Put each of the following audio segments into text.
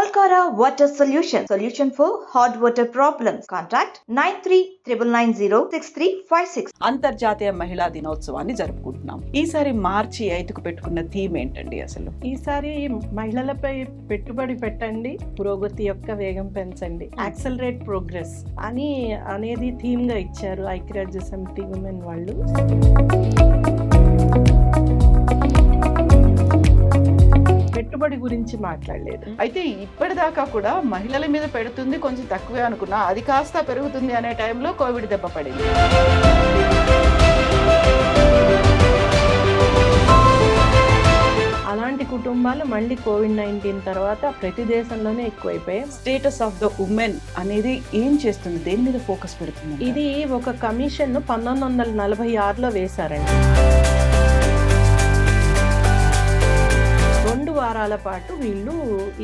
Alcara Water Solution for hot water problems. Contact 9399906356. అంతర్జాతీయ మహిళా దినోత్సవాన్ని జరుపుకుంటున్నాం. ఈసారి మార్చి 5కు పెట్టుకున్న థీమ్ ఏంటండి అసలు? ఈసారి మహిళలపై పెట్టుబడి పెట్టండి, పురోగతి యొక్క వేగం పెంచండి, యాక్సలరేట్ ప్రోగ్రెస్ అనేది థీమ్ గా ఇచ్చారు ఐక్యరాజ్య సమితి ఉమెన్ వాళ్ళు. పెట్టుబడి గురించి మాట్లాడలేదు. అయితే ఇప్పటిదాకా కూడా మహిళల మీద పెడుతుంది కొంచెం తక్కువే అనుకున్నా, అది కాస్త పెరుగుతుంది అనే టైంలో కోవిడ్ దెబ్బ పడింది. అలాంటి కుటుంబాలు మళ్ళీ కోవిడ్-19 తర్వాత ప్రతి దేశంలోనే ఎక్కువైపోయాయి. స్టేటస్ ఆఫ్ ద ఉమెన్ అనేది ఏం చేస్తుంది, దేని మీద ఫోకస్ పెడుతుంది? ఇది ఒక కమిషన్ 1946లో వేశారండి. 2 వారాల పాటు వీళ్ళు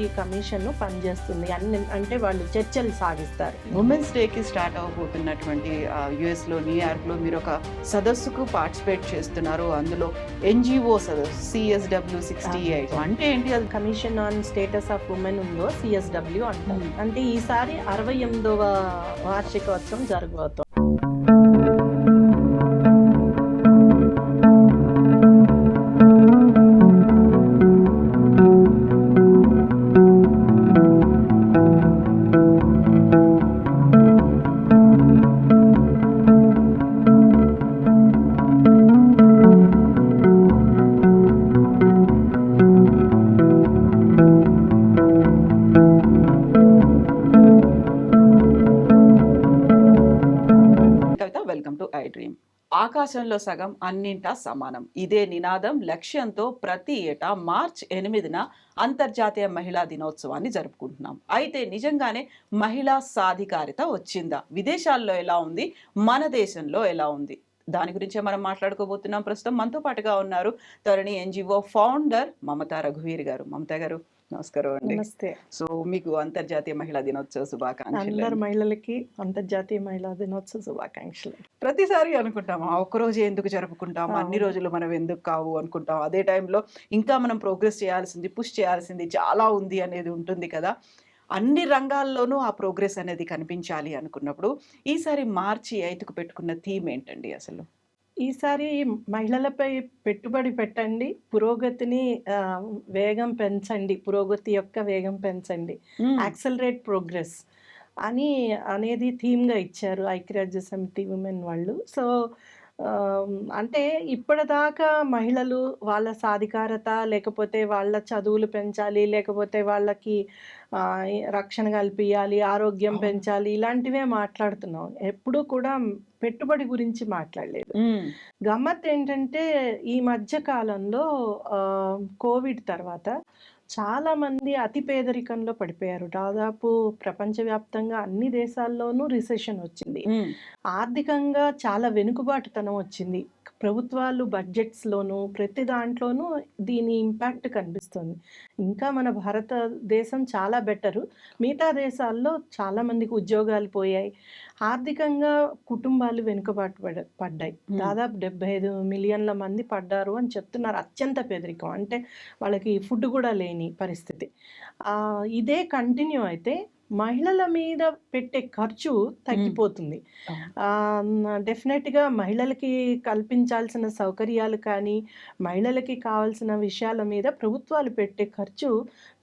ఈ కమిషన్ పనిచేస్తుంది. అంటే వాళ్ళు చర్చలు సాగిస్తారు. ఉమెన్స్ డేకి స్టార్ట్ అవబోతున్నటువంటి యుఎస్ లో న్యూయార్క్ లో మీరు ఒక సదస్సుకు పార్టిసిపేట్ చేస్తున్నారు. అందులో ఎన్జిఓ సదస్సు CSW68 అంటే ఏంటి? అది commission on status of women ఉందో CSW అంటారు. అంటే ఈసారి 68వ వార్షికోత్సవం జరగబోతోంది. Welcome to I dream. ఆకాశంలో సగం అన్నింటా సమానం, ఇదే నినాదం లక్ష్యంతో ప్రతి ఏటా మార్చి 8న అంతర్జాతీయ మహిళా దినోత్సవాన్ని జరుపుకుంటున్నాం. అయితే నిజంగానే మహిళా సాధికారిత వచ్చిందా? విదేశాల్లో ఎలా ఉంది, మన దేశంలో ఎలా ఉంది? దాని గురించే మనం మాట్లాడుకోబోతున్నాం. ప్రస్తుతం మనతో పాటుగా ఉన్నారు తరుణి ఎన్జిఓ ఫౌండర్ మమతా రఘువీర్ గారు. మమతా గారు నమస్కారం అండి. నమస్తే. సో మీకు అంతర్జాతీయ మహిళా దినోత్సవ శుభాకాంక్షలు. అందరు మహిళలకి అంతర్జాతీయ మహిళా దినోత్సవ శుభాకాంక్షలు. ప్రతిసారి అనుకుంటాము ఒక్కరోజు ఎందుకు జరుపుకుంటాము, అన్ని రోజులు మనం ఎందుకు కావు అనుకుంటాం. అదే టైంలో ఇంకా మనం ప్రోగ్రెస్ చేయాల్సింది, పుష్ చేయాల్సింది చాలా ఉంది అనేది ఉంటుంది కదా. అన్ని రంగాల్లోనూ ఆ ప్రోగ్రెస్ అనేది కనిపించాలి అనుకున్నప్పుడు ఈసారి మార్చి 5కు పెట్టుకున్న థీమ్ ఏంటండి అసలు? ఈసారి మహిళలపై పెట్టుబడి పెట్టండి, పురోగతిని వేగం పెంచండి, పురోగతి యొక్క వేగం పెంచండి, యాక్సలరేట్ ప్రోగ్రెస్ అనేది థీమ్గా ఇచ్చారు ఐక్యరాజ్య సమితి ఉమెన్ వాళ్ళు. సో అంటే ఇప్పటిదాకా మహిళలు వాళ్ళ సాధికారత, లేకపోతే వాళ్ళ చదువులు పెంచాలి, లేకపోతే వాళ్ళకి రక్షణ కల్పించాలి, ఆరోగ్యం పెంచాలి, ఇలాంటివే మాట్లాడుతున్నాం. ఎప్పుడూ కూడా పెట్టుబడి గురించి మాట్లాడలేదు. గమ్మత్ ఏంటంటే ఈ మధ్య కాలంలో కోవిడ్ తర్వాత చాలా మంది అతి పేదరికంలో పడిపోయారు. దాదాపు ప్రపంచవ్యాప్తంగా అన్ని దేశాల్లోనూ రిసెషన్ వచ్చింది. ఆర్థికంగా చాలా వెనుకబాటుతనం వచ్చింది. ప్రభుత్వాలు బడ్జెట్స్లోనూ ప్రతి దాంట్లోనూ దీని ఇంపాక్ట్ కనిపిస్తుంది. ఇంకా మన భారతదేశం చాలా బెటరు. మిగతా దేశాల్లో చాలామందికి ఉద్యోగాలు పోయాయి. ఆర్థికంగా కుటుంబాలు వెనుకబాటు పడ్డాయి. దాదాపు 75 మిలియన్ల మంది పడ్డారు అని చెప్తున్నారు. అత్యంత పేదరికం అంటే వాళ్ళకి ఫుడ్ కూడా లేని పరిస్థితి. ఇదే కంటిన్యూ అయితే మహిళల మీద పెట్టే ఖర్చు తగ్గిపోతుంది. డెఫినెట్గా మహిళలకి కల్పించాల్సిన సౌకర్యాలు కానీ, మహిళలకి కావాల్సిన విషయాల మీద ప్రభుత్వాలు పెట్టే ఖర్చు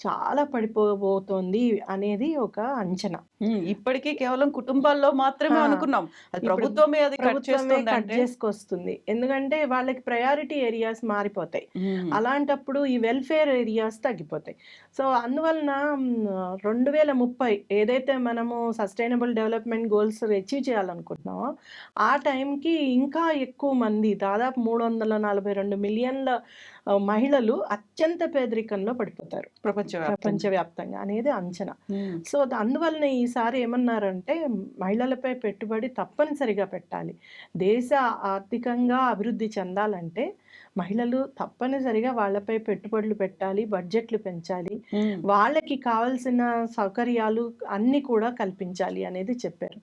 చాలా పడిపోబోతోంది అనేది ఒక అంచనా. ఇప్పటికీ కేవలం కుటుంబాల్లో మాత్రమే అనుకున్నాం, ప్రభుత్వమే అది కట్ చేసుకొస్తుంది. ఎందుకంటే వాళ్ళకి ప్రయారిటీ ఏరియాస్ మారిపోతాయి. అలాంటప్పుడు ఈ వెల్ఫేర్ ఏరియాస్ తగ్గిపోతాయి. సో అందువలన 2030 ఏదైతే మనము సస్టైనబుల్ డెవలప్మెంట్ గోల్స్ అచీవ్ చేయాలనుకుంటున్నామో ఆ టైంకి ఇంకా ఎక్కువ మంది, దాదాపు 342 మిలియన్ల మహిళలు అత్యంత పేదరికంలో పడిపోతారు ప్రపంచవ్యాప్తంగా అనేది అంచనా. సో అందువలన ఈసారి ఏమన్నారంటే మహిళలపై పెట్టుబడి తప్పనిసరిగా పెట్టాలి. దేశ ఆర్థికంగా అభివృద్ధి చెందాలంటే మహిళలు తప్పనిసరిగా వాళ్ళపై పెట్టుబడులు పెట్టాలి, బడ్జెట్లు పెంచాలి, వాళ్ళకి కావాల్సిన సౌకర్యాలు అన్నీ కూడా కల్పించాలి అనేది చెప్పారు.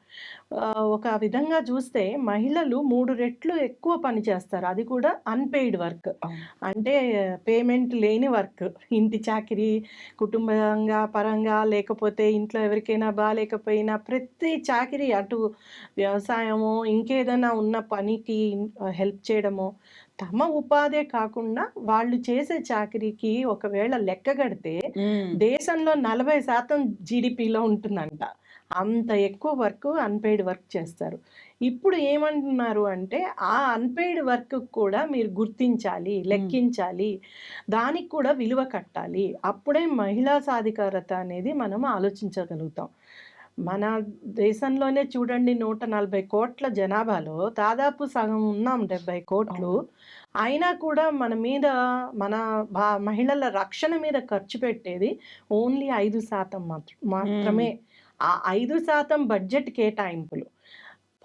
ఒక విధంగా చూస్తే మహిళలు 3 రెట్లు ఎక్కువ పని చేస్తారు. అది కూడా అన్‌పెయిడ్ వర్క్. అంటే పేమెంట్ లేని వర్క్. ఇంటి చాకిరీ, కుటుంబంగా పరంగా లేకపోతే ఇంట్లో ఎవరికైనా బాలేకపోయినా ప్రతి చాకిరీ అటు వ్యవసాయమో, ఇంకేదైనా ఉన్న పనికి హెల్ప్ చేయడమో, తమ ఉపాధే కాకుండా వాళ్ళు చేసే చాకిరీకి ఒకవేళ లెక్క కడితే దేశంలో 40% జీడిపిలో ఉంటుందంట. అంత ఎక్కువ వర్క్ అన్‌పెయిడ్ వర్క్ చేస్తారు. ఇప్పుడు ఏమంటున్నారు అంటే ఆ అన్‌పెయిడ్ వర్క్ కూడా మీరు గుర్తించాలి, లెక్కించాలి. దానికి కూడా విలువ కట్టాలి. అప్పుడే మహిళా సాధికారత అనేది మనం ఆలోచించగలుగుతాం. మన దేశంలోనే చూడండి 140 కోట్ల జనాభాలో దాదాపు సగం ఉన్నాం 70 కోట్లు. అయినా కూడా మన మీద మన మహిళల రక్షణ మీద ఖర్చు పెట్టేది ఓన్లీ 5% మాత్రమే. ఆ 5% బడ్జెట్ కేటాయింపులు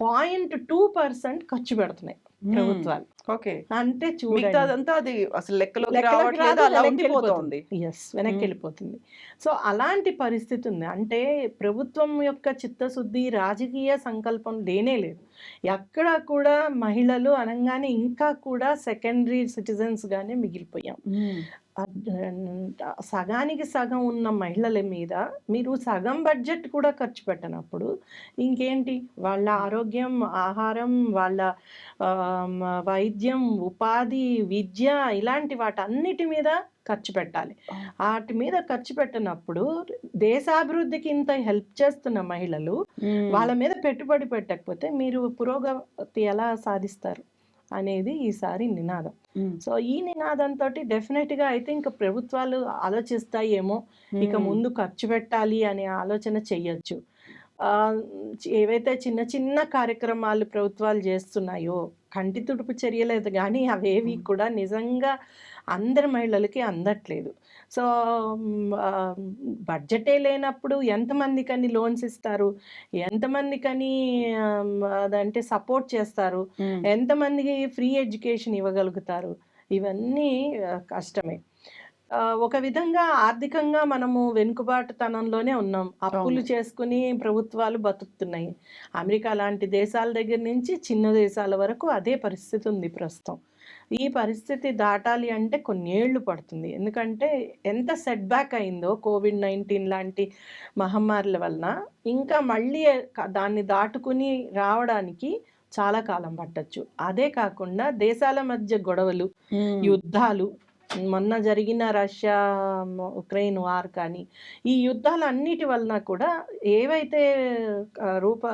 0.2% ఖర్చు పెడుతున్నాయి ప్రభుత్వాలు. ఓకే. అంటే చూడండి, మిగతాదంతా అది అసలు లెక్కలోకి లెక్కలోకి రావట్లేదు, రాదు, అలా వెనక్కి ఉండిపోతోంది. వెనక్కి వెళ్ళిపోతుంది. సో అలాంటి పరిస్థితి ఉంది. అంటే ప్రభుత్వం యొక్క చిత్తశుద్ధి, రాజకీయ సంకల్పం లేనే లేదు. ఎక్కడ కూడా మహిళలు అనంగానే ఇంకా కూడా సెకండరీ సిటిజన్స్ గానే మిగిలిపోయాం. సగానికి సగం ఉన్న మహిళల మీద మీరు సగం బడ్జెట్ కూడా ఖర్చు పెట్టనప్పుడు ఇంకేంటి వాళ్ళ ఆరోగ్యం, ఆహారం, వాళ్ళ వైద్యం, ఉపాధి, విద్య ఇలాంటి వాటన్నిటి మీద ఖర్చు పెట్టాలి. వాటి మీద ఖర్చు పెట్టినప్పుడు దేశాభివృద్ధికి ఇంత హెల్ప్ చేస్తున్న మహిళలు వాళ్ళ మీద పెట్టుబడి పెట్టకపోతే మీరు పురోగతి ఎలా సాధిస్తారు అనేది ఈసారి నినాదం. సో ఈ నినాదంతో డెఫినెట్గా అయితే ఇంకా ప్రభుత్వాలు ఆలోచిస్తాయేమో, ఇక ముందు ఖర్చు పెట్టాలి అనే ఆలోచన చెయ్యొచ్చు. ఏవైతే చిన్న చిన్న కార్యక్రమాలు ప్రభుత్వాలు చేస్తున్నాయో కంటి తుడుపు చర్యలేదు కానీ అవేవి కూడా నిజంగా అందరి మహిళలకి అందట్లేదు. సో బడ్జెటే లేనప్పుడు ఎంతమందికని లోన్స్ ఇస్తారు, ఎంతమందికని అదంటే సపోర్ట్ చేస్తారు, ఎంతమందికి ఫ్రీ ఎడ్యుకేషన్ ఇవ్వగలుగుతారు, ఇవన్నీ కష్టమే. ఒక విధంగా ఆర్థికంగా మనము వెనుకబాటుతనంలోనే ఉన్నాం. అప్పులు చేసుకుని ప్రభుత్వాలు బతుకుతున్నాయి. అమెరికా లాంటి దేశాల దగ్గర నుంచి చిన్న దేశాల వరకు అదే పరిస్థితి ఉంది ప్రస్తుతం. ఈ పరిస్థితి దాటాలి అంటే కొన్ని ఏళ్ళు పడుతుంది. ఎందుకంటే ఎంత సెట్ బ్యాక్ అయిందో COVID-19 లాంటి మహమ్మారుల వలన ఇంకా మళ్ళీ దాన్ని దాటుకుని రావడానికి చాలా కాలం పట్టచ్చు. అదే కాకుండా దేశాల మధ్య గొడవలు, యుద్ధాలు, మొన్న జరిగిన రష్యా ఉక్రెయిన్ వార్ కానీ ఈ యుద్ధాలన్నిటి వలన కూడా ఏవైతే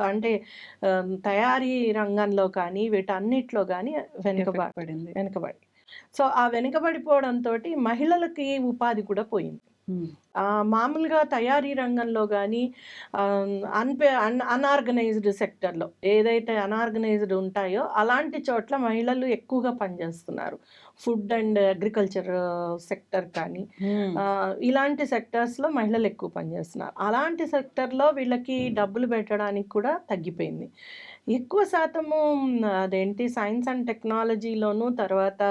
అంటే తయారీ రంగంలో కానీ వీటన్నిటిలో కానీ వెనుకబడి సో ఆ వెనుకబడిపోవడంతో మహిళలకి ఉపాధి కూడా పోయింది. మామూలుగా తయారీ రంగంలో కానీ అన్ఆర్గనైజ్డ్ సెక్టర్లో ఏదైతే అన్ఆర్గనైజ్డ్ ఉంటాయో అలాంటి చోట్ల మహిళలు ఎక్కువగా పనిచేస్తున్నారు. ఫుడ్ అండ్ అగ్రికల్చర్ సెక్టర్ కానీ ఇలాంటి సెక్టర్స్లో మహిళలు ఎక్కువ పనిచేస్తున్నారు. అలాంటి సెక్టర్లో వీళ్ళకి డబ్బులు పెట్టడానికి కూడా తగ్గిపోయింది. ఎక్కువ శాతము అదేంటి సైన్స్ అండ్ టెక్నాలజీలోను, తర్వాత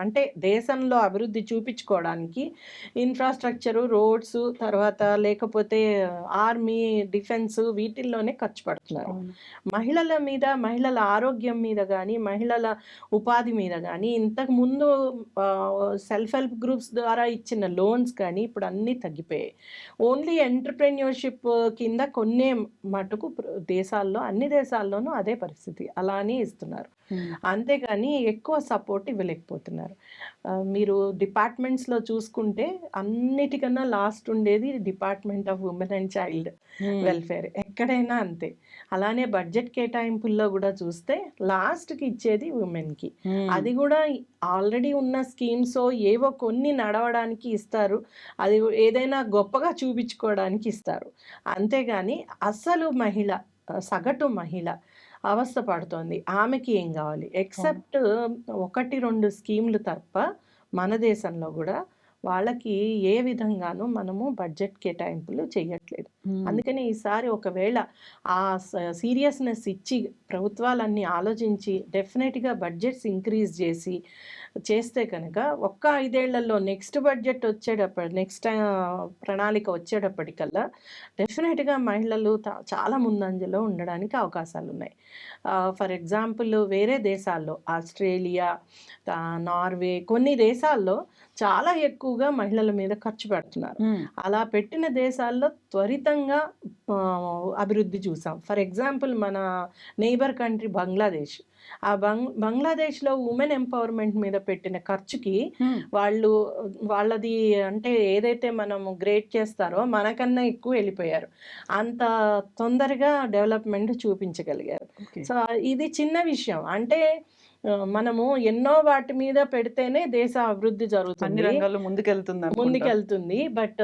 అంటే దేశంలో అభివృద్ధి చూపించుకోవడానికి ఇన్ఫ్రాస్ట్రక్చరు, రోడ్స్, తర్వాత లేకపోతే ఆర్మీ, డిఫెన్స్ వీటిల్లోనే ఖర్చు పెడుతున్నారు. మహిళల మీద, మహిళల ఆరోగ్యం మీద కానీ, మహిళల ఉపాధి మీద కానీ ఇంతకు ముందు సెల్ఫ్ హెల్ప్ గ్రూప్స్ ద్వారా ఇచ్చిన లోన్స్ కానీ ఇప్పుడు అన్నీ తగ్గిపోయాయి. ఓన్లీ ఎంటర్‌ప్రెన్యూర్‌షిప్ కింద కొన్నే మటుకు దేశాల్లో, అన్ని దేశాల్లోనూ అదే పరిస్థితి, అలానే ఇస్తున్నారు. అంతేగాని ఎక్కువ సపోర్ట్ ఇవ్వలేకపోతున్నారు. మీరు డిపార్ట్మెంట్స్లో చూసుకుంటే అన్నిటికన్నా లాస్ట్ ఉండేది department of women and child welfare. ఎక్కడైనా అంతే. అలానే బడ్జెట్ కేటాయింపుల్లో కూడా చూస్తే లాస్ట్కి ఇచ్చేది ఉమెన్కి. అది కూడా ఆల్రెడీ ఉన్న స్కీమ్స్ ఏవో కొన్ని నడవడానికి ఇస్తారు, అది ఏదైనా గొప్పగా చూపించుకోవడానికి ఇస్తారు. అంతేగాని అసలు మహిళ, సగటు మహిళ అవస్థ పడుతోంది. ఆమెకి ఏం కావాలి? ఎక్సెప్ట్ 1-2 స్కీమ్లు తప్ప మన దేశంలో కూడా వాళ్ళకి ఏ విధంగానూ మనము బడ్జెట్ కేటాయింపులు చేయట్లేదు. అందుకని ఈసారి ఒకవేళ ఆ సీరియస్నెస్ ఇచ్చి ప్రభుత్వాలన్నీ ఆలోచించి డెఫినెట్గా బడ్జెట్స్ ఇంక్రీజ్ చేసి చేస్తే కనుక ఒక్క 5 ఏళ్లలో నెక్స్ట్ బడ్జెట్ వచ్చేటప్పుడు నెక్స్ట్ ప్రణాళిక వచ్చేటప్పటికల్లా డెఫినెట్గా మహిళలు చాలా ముందంజలో ఉండడానికి అవకాశాలు ఉన్నాయి. ఫర్ ఎగ్జాంపుల్ వేరే దేశాల్లో ఆస్ట్రేలియా, నార్వే కొన్ని దేశాల్లో చాలా ఎక్కువగా మహిళల మీద ఖర్చు పెడుతున్నారు. అలా పెట్టిన దేశాల్లో త్వరితంగా అభివృద్ధి చూసాం. ఫర్ ఎగ్జాంపుల్ మన నైబర్ కంట్రీ బంగ్లాదేశ్. ఆ బంగ్లాదేశ్లో ఉమెన్ ఎంపవర్మెంట్ మీద పెట్టిన ఖర్చుకి వాళ్ళది అంటే ఏదైతే మనం గ్రేట్ చేస్తారో మనకన్నా ఎక్కువ వెళ్ళిపోయారు. అంత తొందరగా డెవలప్మెంట్ చూపించగలిగారు. సో ఇది చిన్న విషయం. అంటే మనము ఎన్నో వాటి మీద పెడితేనే దేశ అభివృద్ధి జరుగుతుంది, ముందుకెళ్తుంది. బట్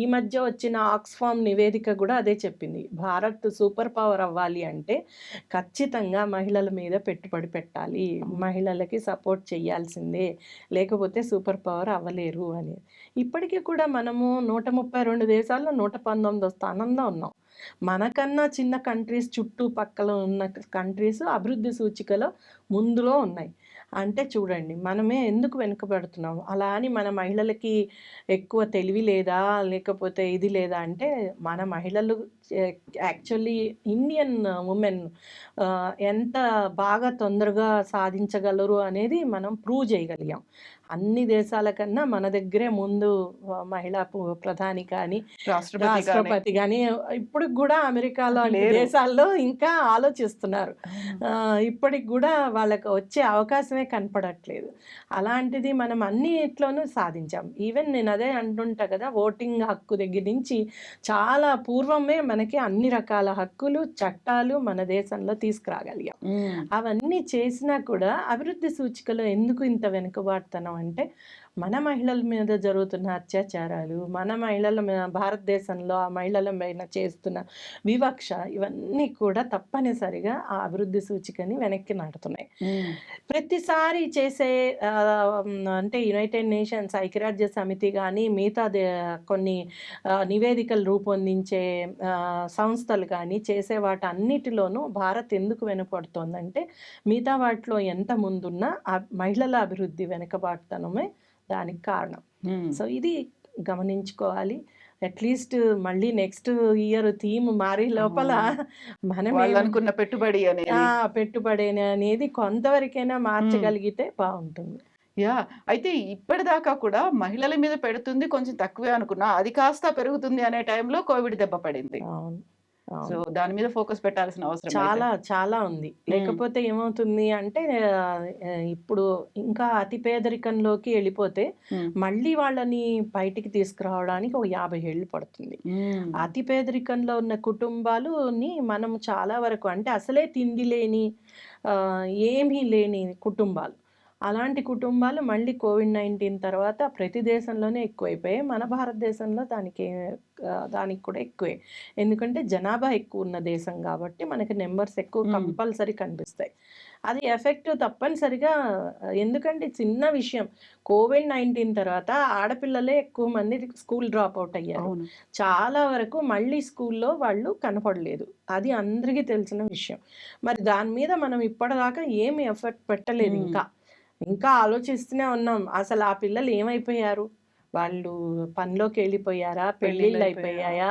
ఈ మధ్య వచ్చిన ఆక్స్ఫామ్ నివేదిక కూడా అదే చెప్పింది. భారత్ సూపర్ పవర్ అవ్వాలి అంటే ఖచ్చితంగా మహిళల మీద పెట్టుబడి పెట్టాలి, మహిళలకి సపోర్ట్ చేయాల్సిందే, లేకపోతే సూపర్ పవర్ అవ్వలేరు అని. ఇప్పటికీ కూడా మనము 132 దేశాల్లో 119వ స్థానంలో ఉన్నాం. మనకన్నా చిన్న కంట్రీస్ చుట్టుపక్కల ఉన్న కంట్రీస్ అభివృద్ధి సూచికలో ముందులో ఉన్నాయి. అంటే చూడండి మనమే ఎందుకు వెనుకబడుతున్నాం. అలా అని మన మహిళలకి ఎక్కువ తెలివి లేదా, లేకపోతే ఇది లేదా అంటే మన మహిళలు యాక్చువల్లీ ఇండియన్ ఉమెన్ ఎంత బాగా తొందరగా సాధించగలరు అనేది మనం ప్రూవ్ చేయగలిగాం. అన్ని దేశాల కన్నా మన దగ్గరే ముందు మహిళా ప్రధాని కానీ రాష్ట్రపతి కానీ ఇప్పుడు కూడా అమెరికాలో దేశాల్లో ఇంకా ఆలోచిస్తున్నారు. ఇప్పటికి కూడా వాళ్ళకి వచ్చే అవకాశమే కనపడట్లేదు. అలాంటిది మనం అన్నిట్లోనూ సాధించాం. ఈవెన్ నేను అదే అంటుంటా కదా, ఓటింగ్ హక్కు దగ్గర నుంచి చాలా పూర్వమే మనకి అన్ని రకాల హక్కులు చట్టాలు మన దేశంలో తీసుకురాగలిగాం. అవన్నీ చేసినా కూడా అభివృద్ధి సూచికలో ఎందుకు ఇంత వెనుకబాటుతనం అంటే మన మహిళల మీద జరుగుతున్న అత్యాచారాలు, మన మహిళల భారతదేశంలో ఆ మహిళల మీద చేస్తున్న వివక్ష, ఇవన్నీ కూడా తప్పనిసరిగా ఆ అభివృద్ధి సూచికని వెనక్కి నాటుతున్నాయి. ప్రతిసారి చేసే అంటే యునైటెడ్ నేషన్స్ ఐక్యరాజ్య సమితి కానీ మిగతా కొన్ని నివేదికలు రూపొందించే సంస్థలు కానీ చేసే వాటి అన్నిటిలోనూ భారత్ ఎందుకు వెనుకబడుతోందంటే మిగతా వాటిలో ఎంత ముందున్నా ఆ మహిళల అభివృద్ధి వెనుకబాటుతనమే దానికి కారణం. సో ఇది గమనించుకోవాలి. అట్లీస్ట్ మళ్ళీ నెక్స్ట్ ఇయర్ థీమ్ మారే లోపల మనం అనుకున్న పెట్టుబడి అనేది కొంతవరకైనా మార్చగలిగితే బాగుంటుంది. అయితే ఇప్పటిదాకా కూడా మహిళల మీద పెడుతుంది కొంచెం తక్కువే అనుకున్నా, అది కాస్త పెరుగుతుంది అనే టైంలో కోవిడ్ దెబ్బ పడింది. సో దాని మీద ఫోకస్ పెట్టాల్సిన అవసరం చాలా చాలా ఉంది. లేకపోతే ఏమవుతుంది అంటే ఇప్పుడు ఇంకా అతి పేదరికంలోకి వెళ్ళిపోతే మళ్ళీ వాళ్ళని బయటికి తీసుకురావడానికి ఒక 50 ఏళ్ళు పడుతుంది. అతి పేదరికంలో ఉన్న కుటుంబాలుని మనం చాలా వరకు అంటే అసలే తిండి లేని ఏమీ లేని కుటుంబాలు, అలాంటి కుటుంబాలు మళ్ళీ కోవిడ్-19 తర్వాత ప్రతి దేశంలోనే ఎక్కువైపోయాయి. మన భారతదేశంలో దానికి కూడా ఎక్కువే. ఎందుకంటే జనాభా ఎక్కువ ఉన్న దేశం కాబట్టి మనకి నెంబర్స్ ఎక్కువ కంపల్సరీ కనిపిస్తాయి. అది ఎఫెక్ట్ తప్పనిసరిగా. ఎందుకంటే చిన్న విషయం, కోవిడ్-19 తర్వాత ఆడపిల్లలే ఎక్కువ మంది స్కూల్ డ్రాప్ అవుట్ అయ్యారు. చాలా వరకు మళ్ళీ స్కూల్లో వాళ్ళు కనపడలేదు. అది అందరికీ తెలిసిన విషయం. మరి దాని మీద మనం ఇప్పటిదాకా ఏమి ఎఫెక్ట్ పెట్టలేదు. ఇంకా ఆలోచిస్తూనే ఉన్నాం. అసలు ఆ పిల్లలు ఏమైపోయారు, వాళ్ళు పనిలోకి వెళ్ళిపోయారా, పెళ్ళిళ్ళు అయిపోయాయా,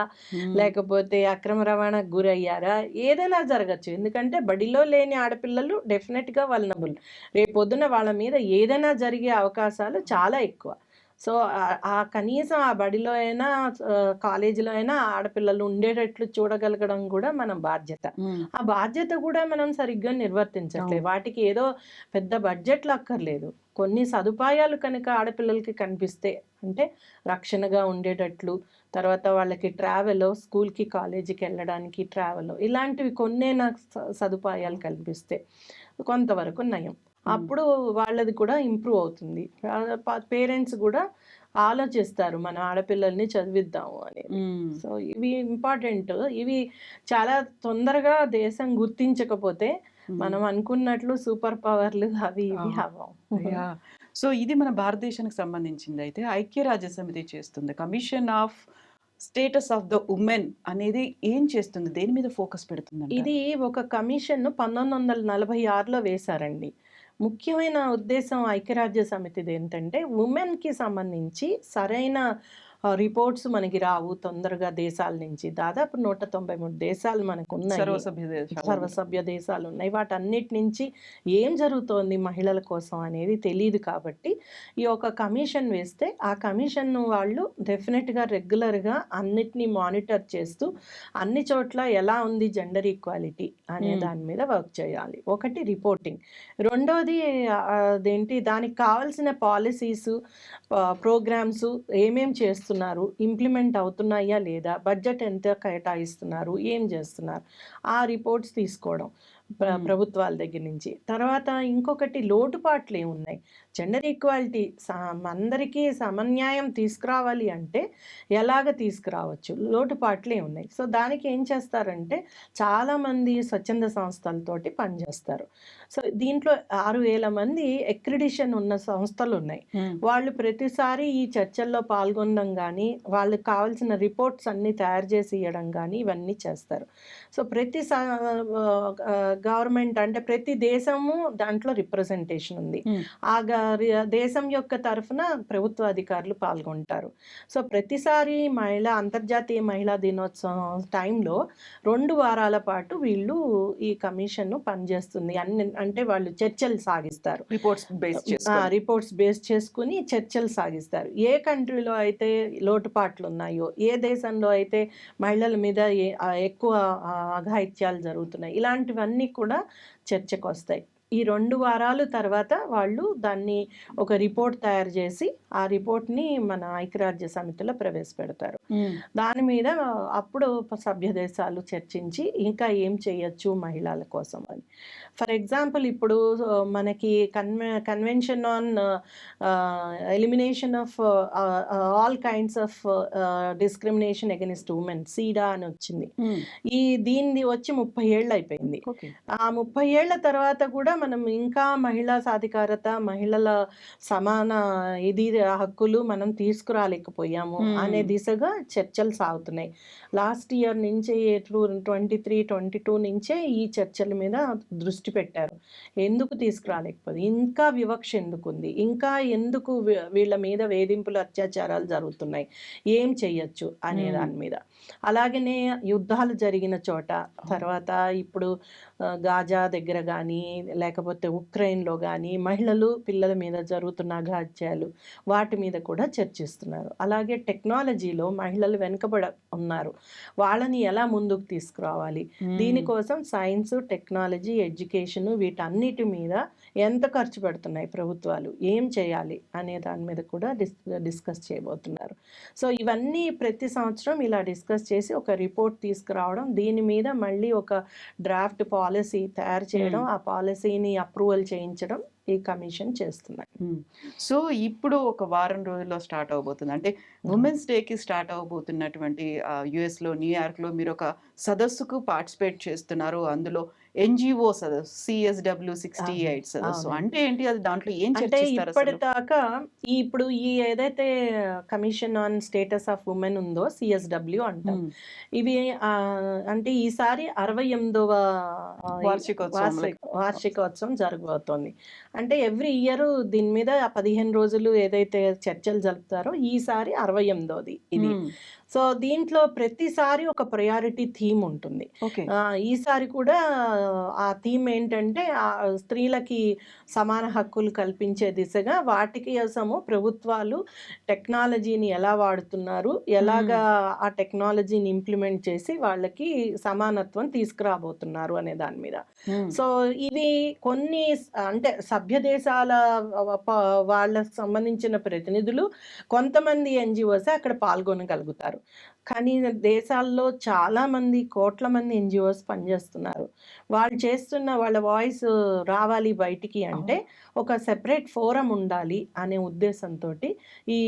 లేకపోతే అక్రమ రవాణాకు గురయ్యారా, ఏదైనా జరగచ్చు. ఎందుకంటే బడిలో లేని ఆడపిల్లలు డెఫినెట్గా వల్నరబుల్. రేపొద్దున వాళ్ళ మీద ఏదైనా జరిగే అవకాశాలు చాలా ఎక్కువ. సో ఆ కనీసం ఆ బడిలో అయినా కాలేజీలో అయినా ఆడపిల్లలు ఉండేటట్లు చూడగలగడం కూడా మన బాధ్యత. ఆ బాధ్యత కూడా మనం సరిగ్గా నిర్వర్తించట్లేదు. వాటికి ఏదో పెద్ద బడ్జెట్లు అక్కర్లేదు, కొన్ని సదుపాయాలు కనుక ఆడపిల్లలకి కనిపిస్తే, అంటే రక్షణగా ఉండేటట్లు, తర్వాత వాళ్ళకి ట్రావెల్, స్కూల్కి కాలేజీకి వెళ్ళడానికి ట్రావెల్, ఇలాంటివి కొన్నే నాకు సదుపాయాలు కల్పిస్తే కొంతవరకు నయం. అప్పుడు వాళ్ళది కూడా ఇంప్రూవ్ అవుతుంది. పేరెంట్స్ కూడా ఆలోచిస్తారు మన ఆడపిల్లల్ని చదివిద్దాము అని. సో ఇవి ఇంపార్టెంట్. ఇవి చాలా తొందరగా దేశం గుర్తించకపోతే మనం అనుకున్నట్లు సూపర్ పవర్లు అవి ఇవి అవ్వం. సో ఇది మన భారతదేశానికి సంబంధించింది. అయితే ఐక్యరాజ్య సమితి చేస్తుంది commission of status of the women అనేది ఏం చేస్తుంది, దేని మీద ఫోకస్ పెడుతుంది? ఇది ఒక కమిషన్ 1946లో వేశారండి. ముఖ్యమైన ఉద్దేశం ఐక్యరాజ్య సమితిది ఏంటంటే, ఉమెన్‌కి సంబంధించి సరైన రిపోర్ట్స్ మనకి రావు తొందరగా దేశాల నుంచి. దాదాపు 193 దేశాలు మనకున్నాయి. సర్వసభ్య దేశాలు. సర్వసభ్య దేశాలున్నాయి. వాటన్నిటి నుంచి ఏం జరుగుతోంది మహిళల కోసం అనేది తెలీదు కాబట్టి, ఈ ఒక కమిషన్ వేస్తే, ఆ కమిషన్ వాళ్ళు డెఫినెట్‌గా రెగ్యులర్‌గా అన్నిటిని మానిటర్ చేస్తూ, అన్ని చోట్ల ఎలా ఉంది జెండర్ ఈక్వాలిటీ అనే దాని మీద వర్క్ చేయాలి. ఒకటి రిపోర్టింగ్. రెండోది అదేంటి దానికి కావాల్సిన పాలిసీసు, ప్రోగ్రామ్స్ ఏమేం చేస్తున్నారు, ఇంప్లిమెంట్ అవుతున్నాయా లేదా, బడ్జెట్ ఎంత కేటాయిస్తున్నారు, ఏం చేస్తున్నారు, ఆ రిపోర్ట్స్ తీసుకోవడం ప్రభుత్వాల దగ్గర నుంచి. తర్వాత ఇంకొకటి లోటుపాట్లు ఏమున్నాయి, జెండర్ ఈక్వాలిటీ అందరికీ సమన్యాయం తీసుకురావాలి అంటే ఎలాగ తీసుకురావచ్చు, లోటుపాట్లు ఏమున్నాయి. సో దానికి ఏం చేస్తారంటే, చాలామంది స్వచ్ఛంద సంస్థలతోటి పనిచేస్తారు. సో దీంట్లో 6,000 మంది అక్రిడిషన్ ఉన్న సంస్థలు ఉన్నాయి. వాళ్ళు ప్రతిసారి ఈ చర్చల్లో పాల్గొనడం కానీ, వాళ్ళకి కావాల్సిన రిపోర్ట్స్ అన్నీ తయారు చేసి ఇవ్వడం కానీ ఇవన్నీ చేస్తారు. సో ప్రతి గవర్నమెంట్ అంటే ప్రతి దేశము దాంట్లో రిప్రజెంటేషన్ ఉంది. ఆ దేశం యొక్క తరఫున ప్రభుత్వ అధికారులు పాల్గొంటారు. సో ప్రతిసారి అంతర్జాతీయ మహిళా దినోత్సవం టైంలో 2 వారాల పాటు వీళ్ళు ఈ కమిషన్ పనిచేస్తుంది. అంటే వాళ్ళు చర్చలు సాగిస్తారు. రిపోర్ట్స్ బేస్ చేసుకుని చర్చలు సాగిస్తారు. ఏ కంట్రీలో అయితే లోటుపాట్లు ఉన్నాయో, ఏ దేశంలో అయితే మహిళల మీద ఎక్కువ అఘాయిత్యాలు జరుగుతున్నాయి, ఇలాంటివన్నీ కూడా చర్చకు వస్తాయి. ఈ 2 వారాలు తర్వాత వాళ్ళు దాన్ని ఒక రిపోర్ట్ తయారు చేసి ఆ రిపోర్ట్ని మన ఐక్యరాజ్య సమితిలో ప్రవేశపెడతారు. దాని మీద అప్పుడు సభ్య దేశాలు చర్చించి ఇంకా ఏం చేయొచ్చు మహిళల కోసం అని. ఫర్ ఎగ్జాంపుల్ ఇప్పుడు మనకి convention on elimination of all kinds of discrimination against women, CEDAW అని వచ్చింది. దీన్ని వచ్చి 30 ఏళ్ళు అయిపోయింది. ఆ 30 ఏళ్ల తర్వాత కూడా మనం ఇంకా మహిళా సాధికారత, మహిళల సమాన హక్కులు మనం తీసుకురాలేకపోయాము అనే దిశగా చర్చలు సాగుతున్నాయి. లాస్ట్ ఇయర్ నుంచి 23-22 నుంచే ఈ చర్చల మీద దృష్టి పెట్టారు. ఎందుకు తీసుకురాలేకపోతే, ఇంకా వివక్ష ఎందుకుంది, ఇంకా ఎందుకు వీళ్ళ మీద వేధింపులు, అత్యాచారాలు జరుగుతున్నాయి, ఏం చెయ్యొచ్చు అనే దాని మీద. అలాగనే యుద్ధాలు జరిగిన చోట, తర్వాత ఇప్పుడు గాజా దగ్గర కానీ లేకపోతే ఉక్రెయిన్లో కానీ మహిళలు, పిల్లల మీద జరుగుతున్న అఘాయిత్యాలు, వాటి మీద కూడా చర్చిస్తున్నారు. అలాగే టెక్నాలజీలో మహిళలు వెనుకబడి ఉన్నారు, వాళ్ళని ఎలా ముందుకు తీసుకురావాలి, దీనికోసం సైన్స్, టెక్నాలజీ, ఎడ్యుకేషన్ వీటన్నిటి మీద ఎంత ఖర్చు పెడుతున్నాయి ప్రభుత్వాలు, ఏం చేయాలి అనే దాని మీద కూడా డిస్కస్ చేయబోతున్నారు. సో ఇవన్నీ ప్రతి సంవత్సరం ఇలా డిస్కస్ చేసి ఒక రిపోర్ట్ తీసుకురావడం, దీని మీద మళ్ళీ ఒక డ్రాఫ్ట్ పాలసీ తయారు చేయడం, ఆ పాలసీని అప్రూవల్ చేయించడం ఈ కమిషన్ చేస్తున్నాయి. సో ఇప్పుడు ఒక వారం రోజుల్లో స్టార్ట్ అవబోతుంది, అంటే ఉమెన్స్ డేకి స్టార్ట్ అవబోతున్నటువంటి యుఎస్లో న్యూయార్క్లో మీరు ఒక సదస్సుకు పార్టిసిపేట్ చేస్తున్నారు. అందులో ఎన్జిఓ సదస్సు, CSW 68 సదస్సు అంటే ఏంటి, అది దాంట్లో ఏం చర్చిస్తారు? ఇప్పటిదాకా ఇప్పుడు ఈ ఏదైతే commission on status of women ఉందో CSW అంటాం, ఇవి అంటే ఈసారి 68వ వార్షికోత్సవం జరగబోతోంది. అంటే ఎవ్రీ ఇయర్ దీని మీద 15 రోజులు ఏదైతే చర్చలు జరుపుతారో ఈసారి 68వది ఇది. సో దీంట్లో ప్రతిసారి ఒక ప్రయారిటీ థీమ్ ఉంటుంది. ఈసారి కూడా ఆ థీమ్ ఏంటంటే స్త్రీలకి సమాన హక్కులు కల్పించే దిశగా వాటికి కోసము ప్రభుత్వాలు టెక్నాలజీని ఎలా వాడుతున్నారు, ఎలాగా ఆ టెక్నాలజీని ఇంప్లిమెంట్ చేసి వాళ్ళకి సమానత్వం తీసుకురాబోతున్నారు అనే దాని మీద. సో ఇవి కొన్ని అంటే సభ్య దేశాల వాళ్ళకు సంబంధించిన ప్రతినిధులు, కొంతమంది NGOs అక్కడ పాల్గొనగలుగుతారు. కానీ దేశాల్లో చాలామంది, కోట్ల మంది NGOs పనిచేస్తున్నారు. వాళ్ళు చేస్తున్న వాళ్ళ వాయిస్ రావాలి బయటికి అంటే ఒక సెపరేట్ ఫోరం ఉండాలి అనే ఉద్దేశంతో ఈ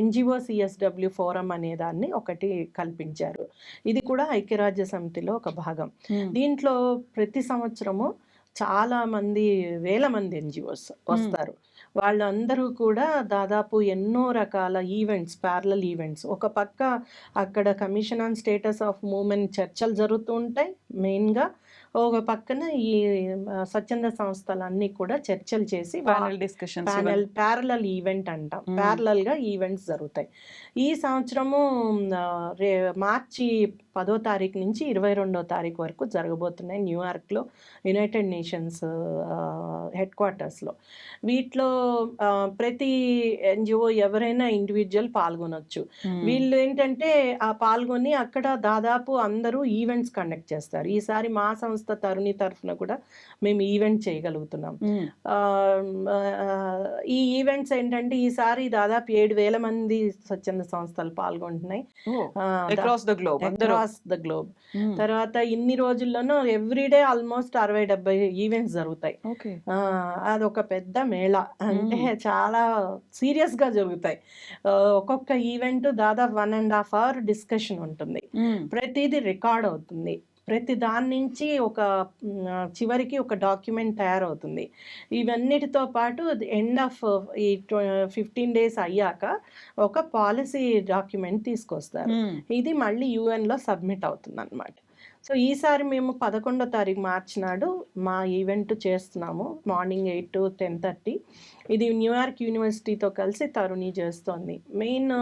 NGO CSW ఫోరం అనే దాన్ని ఒకటి కల్పించారు. ఇది కూడా ఐక్యరాజ్య సమితిలో ఒక భాగం. దీంట్లో ప్రతి సంవత్సరము చాలా మంది, వేల మంది NGOs వస్తారు. వాళ్ళందరూ కూడా దాదాపు ఎన్నో రకాల ఈవెంట్స్, ప్యారలల్ ఈవెంట్స్, ఒక పక్క అక్కడ commission on status of women చర్చలు జరుగుతూ ఉంటాయి మెయిన్గా, ఒక పక్కన ఈ స్వచ్ఛంద సంస్థలన్నీ కూడా చర్చలు చేసి ప్యానల్ డిస్కషన్స్ ప్యారలల్ ఈవెంట్ అంటాం, ప్యారలల్గా ఈవెంట్స్ జరుగుతాయి. ఈ సంవత్సరము మార్చి 10వ తారీఖు నుంచి 22వ తారీఖు వరకు జరగబోతున్నాయి న్యూయార్క్లో, యునైటెడ్ నేషన్స్ హెడ్ క్వార్టర్స్లో. వీటిలో ప్రతి ఎన్జిఓ ఎవరైనా ఇండివిజువల్ పాల్గొనొచ్చు. వీళ్ళు ఏంటంటే ఆ పాల్గొని అక్కడ దాదాపు అందరూ ఈవెంట్స్ కండక్ట్ చేస్తారు. ఈసారి మా సంస్థ తరుణి తరఫున కూడా మేము ఈవెంట్ చేయగలుగుతున్నాం. ఈ ఈవెంట్స్ ఏంటంటే ఈసారి దాదాపు 7,000 మంది స్వచ్ఛంద సంస్థలు పాల్గొంటున్నాయి అక్రాస్ ద గ్లోబ్. తర్వాత ఇన్ని రోజుల్లోనూ ఎవ్రీడే ఆల్మోస్ట్ 60-70 ఈవెంట్స్ జరుగుతాయి. అదొక పెద్ద మేళ, అంటే చాలా సీరియస్ గా జరుగుతాయి. ఒక్కొక్క ఈవెంట్ దాదాపు 1.5 hour డిస్కషన్ ఉంటుంది. ప్రతిదీ రికార్డ్ అవుతుంది. ప్రతి దాని నుంచి ఒక చివరికి ఒక డాక్యుమెంట్ తయారవుతుంది. ఇవన్నిటితో పాటు ఎండ్ ఆఫ్ ఈ 15 days అయ్యాక ఒక పాలసీ డాక్యుమెంట్ తీసుకొస్తారు. ఇది మళ్ళీ UN లో సబ్మిట్ అవుతుంది అన్నమాట. సో ఈసారి మేము 11వ తారీఖు మార్చి నాడు మా ఈవెంట్ చేస్తున్నాము, మార్నింగ్ 8 to 10:30. ఇది న్యూయార్క్ యూనివర్సిటీతో కలిసి తరుణి చేస్తోంది. మెయిన్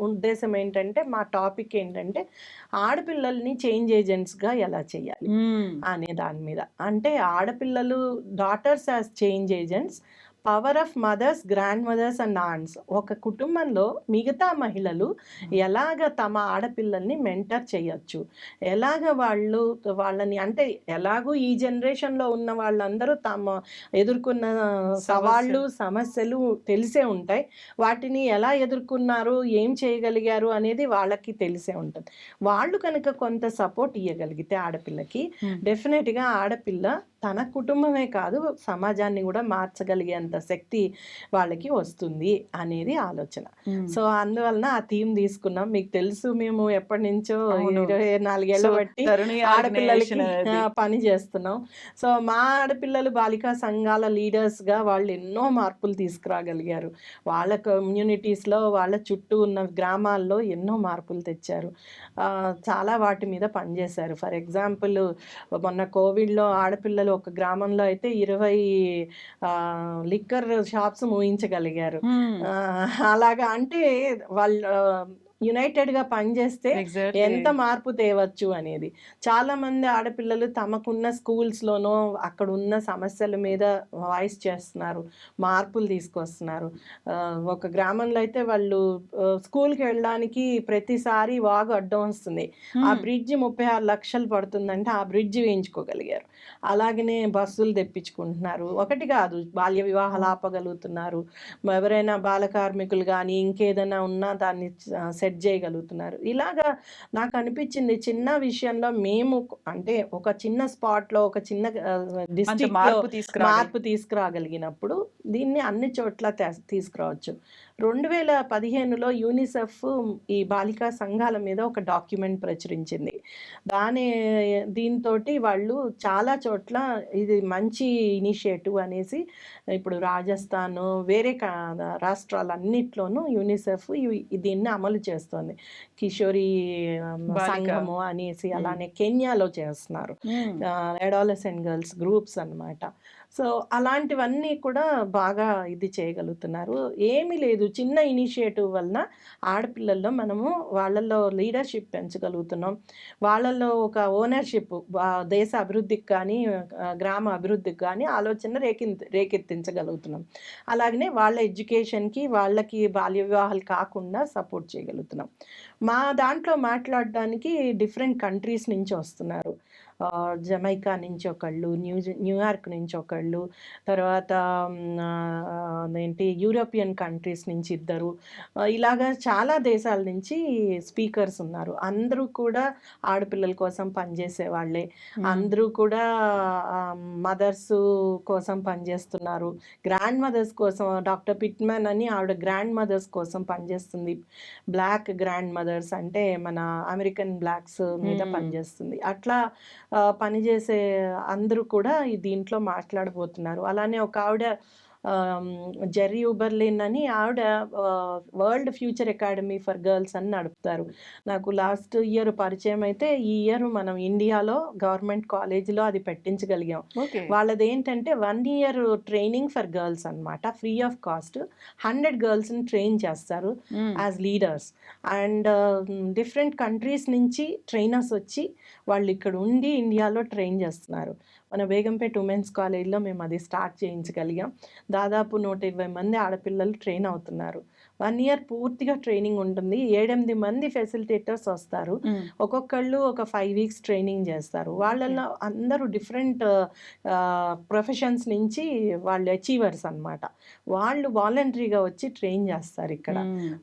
ఉద్దేశం ఏంటంటే, మా టాపిక్ ఏంటంటే ఆడపిల్లల్ని చేంజ్ ఏజెంట్స్గా ఎలా చేయాలి అనే దాని మీద. అంటే ఆడపిల్లలు, daughters as change agents, power of mothers, grandmothers and aunts. ఒక కుటుంబంలో మిగతా మహిళలు ఎలాగ తమ ఆడపిల్లల్ని మెంటర్ చేయొచ్చు, ఎలాగ వాళ్ళని అంటే ఎలాగూ ఈ జనరేషన్లో ఉన్న వాళ్ళందరూ తమ ఎదుర్కొన్న సవాళ్ళు, సమస్యలు తెలిసే ఉంటాయి. వాటిని ఎలా ఎదుర్కొన్నారు, ఏం చేయగలిగారు అనేది వాళ్ళకి తెలిసే ఉంటుంది. వాళ్ళు కనుక కొంత సపోర్ట్ ఇవ్వగలిగితే ఆడపిల్లకి, డెఫినెట్గా ఆడపిల్ల తన కుటుంబమే కాదు సమాజాన్ని కూడా మార్చగలిగేంత శక్తి వాళ్ళకి వస్తుంది అనేది ఆలోచన. సో అందువలన ఆ థీమ్ తీసుకున్నాం. మీకు తెలుసు, మేము ఎప్పటి నుంచో 24 ఏళ్ళ బట్టి ఆడపిల్లలకి పని చేస్తున్నాం. సో మా ఆడపిల్లలు బాలికా సంఘాల లీడర్స్గా వాళ్ళు ఎన్నో మార్పులు తీసుకురాగలిగారు. వాళ్ళ కమ్యూనిటీస్లో, వాళ్ళ చుట్టూ ఉన్న గ్రామాల్లో ఎన్నో మార్పులు తెచ్చారు. చాలా వాటి మీద పనిచేశారు. ఫర్ ఎగ్జాంపుల్, మొన్న కోవిడ్లో ఆడపిల్లలు ఒక గ్రామంలో అయితే 20 లిక్కర్ షాప్స్ మూయించగలిగారు. అలాగా అంటే వాళ్ళు యునైటెడ్గా పనిచేస్తే ఎంత మార్పు తేవచ్చు అనేది. చాలామంది ఆడపిల్లలు తమకున్న స్కూల్స్లోనో అక్కడ ఉన్న సమస్యల మీద వాయిస్ చేస్తున్నారు, మార్పులు తీసుకొస్తున్నారు. ఒక గ్రామంలో అయితే వాళ్ళు స్కూల్కి వెళ్ళడానికి ప్రతిసారి వాగు అడ్డం వస్తుంది, ఆ బ్రిడ్జ్ 36 లక్షలు పడుతుందంటే ఆ బ్రిడ్జ్ వేయించుకోగలిగారు. అలాగనే బస్సులు తెప్పించుకుంటున్నారు. ఒకటి కాదు, బాల్య వివాహాలు ఆపగలుగుతున్నారు. ఎవరైనా బాల కార్మికులు కానీ ఇంకేదైనా ఉన్నా దాన్ని సెట్ చేయగలుగుతున్నారు. ఇలాగా నాకు అనిపించింది, చిన్న విషయంలో మేము అంటే ఒక చిన్న స్పాట్లో, ఒక చిన్న డిస్ట్రిక్ట్లో మార్పు తీసుకురాగలిగినప్పుడు దీన్ని అన్ని చోట్ల తీసుకురావచ్చు. 2015లో యూనిసెఫ్ ఈ బాలికా సంఘాల మీద ఒక డాక్యుమెంట్ ప్రచురించింది. దీంతో వాళ్ళు చాలా చోట్ల ఇది మంచి ఇనిషియేటివ్ అనేసి ఇప్పుడు రాజస్థాన్, వేరే రాష్ట్రాలన్నిట్లోనూ యూనిసెఫ్ దీన్ని అమలు చేస్తుంది. కిషోరి సంఘము అనేసి, అలానే కెన్యాలో చేస్తున్నారు, అడాలసెంట్ గర్ల్స్ గ్రూప్స్ అన్నమాట. సో అలాంటివన్నీ కూడా బాగా ఇది చేయగలుగుతున్నారు. ఏమీ లేదు, చిన్న ఇనిషియేటివ్ వలన ఆడపిల్లల్లో మనము వాళ్ళల్లో లీడర్షిప్ పెంచగలుగుతున్నాం. వాళ్ళల్లో ఒక ఓనర్షిప్, దేశ అభివృద్ధికి కానీ గ్రామ అభివృద్ధికి కానీ ఆలోచన రేకెత్తించగలుగుతున్నాం. అలాగనే వాళ్ళ ఎడ్యుకేషన్కి, వాళ్ళకి బాల్య వివాహాలు కాకుండా సపోర్ట్ చేయగలుగుతున్నాం. మా దాంట్లో మాట్లాడడానికి డిఫరెంట్ కంట్రీస్ నుంచి వస్తున్నారు. జమైకా నుంచి ఒకళ్ళు, న్యూయార్క్ నుంచి ఒకళ్ళు, తర్వాత యూరోపియన్ కంట్రీస్ నుంచి 2, ఇలాగా చాలా దేశాల నుంచి స్పీకర్స్ ఉన్నారు. అందరూ కూడా ఆడపిల్లల కోసం పనిచేసే వాళ్ళే. అందరూ కూడా మదర్స్ కోసం పనిచేస్తున్నారు, గ్రాండ్ మదర్స్ కోసం. డాక్టర్ పిట్మెన్ అని ఆవిడ గ్రాండ్ మదర్స్ కోసం పనిచేస్తుంది. బ్లాక్ గ్రాండ్ మదర్స్ అంటే మన అమెరికన్ బ్లాక్స్ మీద పనిచేస్తుంది. అట్లా పనిచేసే అందరూ కూడా దీంట్లో మాట్లాడబోతున్నారు. అలానే ఒక ఆవిడ జెర్రీ ఉబర్లిన్ అని ఆవిడ world future academy for girls అని నడుపుతారు. నాకు లాస్ట్ ఇయర్ పరిచయం అయితే ఈ ఇయర్ మనం ఇండియాలో గవర్నమెంట్ కాలేజీలో అది పెట్టించగలిగాం. ఓకే. వాళ్ళది ఏంటంటే 1 ఇయర్ ట్రైనింగ్ ఫర్ గర్ల్స్ అన్నమాట, ఫ్రీ ఆఫ్ కాస్ట్. 100 గర్ల్స్ని ట్రైన్ చేస్తారు as leaders. And different countries నుంచి ట్రైనర్స్ వచ్చి వాళ్ళు ఇక్కడ ఉండి ఇండియాలో ట్రైన్ చేస్తున్నారు. మన బేగంపేట ఉమెన్స్ కాలేజ్లో మేము అది స్టార్ట్ చేయించగలిగాం. దాదాపు 120 మంది ఆడపిల్లలు ట్రైన్ అవుతున్నారు. 1 ఇయర్ పూర్తిగా ట్రైనింగ్ ఉంటుంది. 7-8 మంది ఫెసిలిటేటర్స్ వస్తారు. ఒక్కొక్కళ్ళు ఒక 5 వీక్స్ ట్రైనింగ్ చేస్తారు. వాళ్ళల్లో అందరూ డిఫరెంట్ ప్రొఫెషన్స్ నుంచి వాళ్ళు అచీవర్స్ అన్నమాట. వాళ్ళు వాలంటరీగా వచ్చి ట్రైన్ చేస్తారు ఇక్కడ.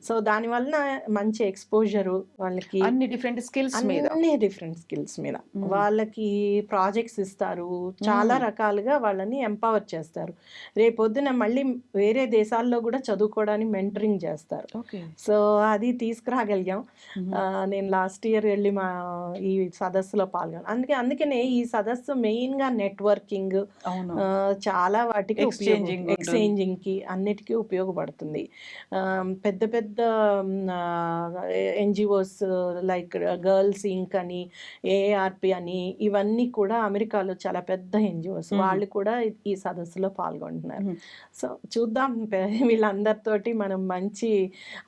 సో దానివల్ల మంచి ఎక్స్పోజరు వాళ్ళకి, అన్ని డిఫరెంట్ స్కిల్స్ మీద, అన్ని డిఫరెంట్ స్కిల్స్ మీద వాళ్ళకి ప్రాజెక్ట్స్ ఇస్తారు. చాలా రకాలుగా వాళ్ళని ఎంపవర్ చేస్తారు. రేపొద్దున మళ్ళీ వేరే దేశాల్లో కూడా చదువుకోవడానికి మెంటరింగ్ చేస్తారు. సో అది తీసుకురాగలిగాం. నేను లాస్ట్ ఇయర్ వెళ్ళి ఈ సదస్సులో పాల్గొన్నాను. అందుకనే ఈ సదస్సు మెయిన్గా నెట్వర్కింగ్, చాలా వాటికి ఎక్స్చేంజింగ్ కి అన్నిటికీ ఉపయోగపడుతుంది. పెద్ద పెద్ద ఎన్జిఓస్ లైక్ గర్ల్స్ ఇంక్ అని, ఏఆర్పి అని, ఇవన్నీ కూడా అమెరికాలో చాలా పెద్ద ఎన్జిఓస్. వాళ్ళు కూడా ఈ సదస్సులో పాల్గొంటున్నారు. సో చూద్దాం, వీళ్ళందరితోటి మనం మంచి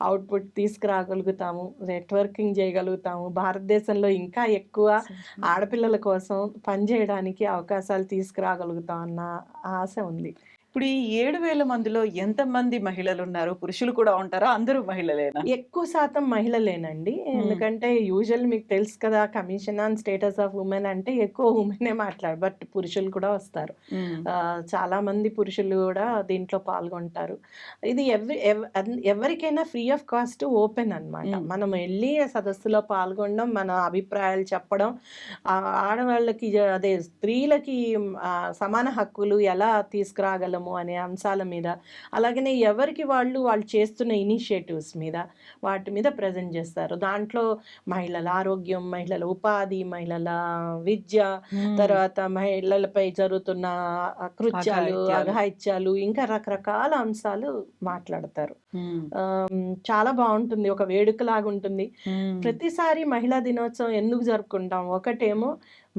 అవుట్పుట్ తీసుకురాగలుగుతాము, నెట్వర్కింగ్ చేయగలుగుతాము. భారతదేశంలో ఇంకా ఎక్కువ ఆడపిల్లల కోసం పనిచేయడానికి అవకాశాలు తీసుకురాగలుగుతాం అన్న ఆశ ఉంది. ఇప్పుడు ఈ 7,000 మందిలో ఎంతమంది మహిళలు ఉన్నారు? పురుషులు కూడా ఉంటారా? అందరూ మహిళలేనా? ఎక్కువ శాతం మహిళలేనండి. ఎందుకంటే యూజువల్ మీకు తెలుసు కదా, commission on status of women అంటే ఎక్కువ ఉమెనే మాట్లాడు, బట్ పురుషులు కూడా వస్తారు. చాలా మంది పురుషులు కూడా దీంట్లో పాల్గొంటారు. ఇది ఎవరికైనా ఫ్రీ ఆఫ్ కాస్ట్, ఓపెన్ అన్నమాట. మనం వెళ్ళి సదస్సులో పాల్గొనడం, మన అభిప్రాయాలు చెప్పడం, ఆడవాళ్ళకి అదే స్త్రీలకి సమాన హక్కులు ఎలా తీసుకురాగలము అనే అంశాల మీద, అలాగనే ఎవరికి వాళ్ళు చేస్తున్న ఇనిషియేటివ్స్ మీద, వాటి మీద ప్రజెంట్ చేస్తారు. దాంట్లో మహిళల ఆరోగ్యం, మహిళల ఉపాధి, మహిళల విద్య, తర్వాత మహిళలపై జరుగుతున్న కృత్యాలు, అఘాయిత్యాలు, ఇంకా రకరకాల అంశాలు మాట్లాడతారు. చాలా బాగుంటుంది, ఒక వేడుకలాగా ఉంటుంది. ప్రతిసారి మహిళా దినోత్సవం ఎందుకు జరుపుకుంటాం? ఒకటేమో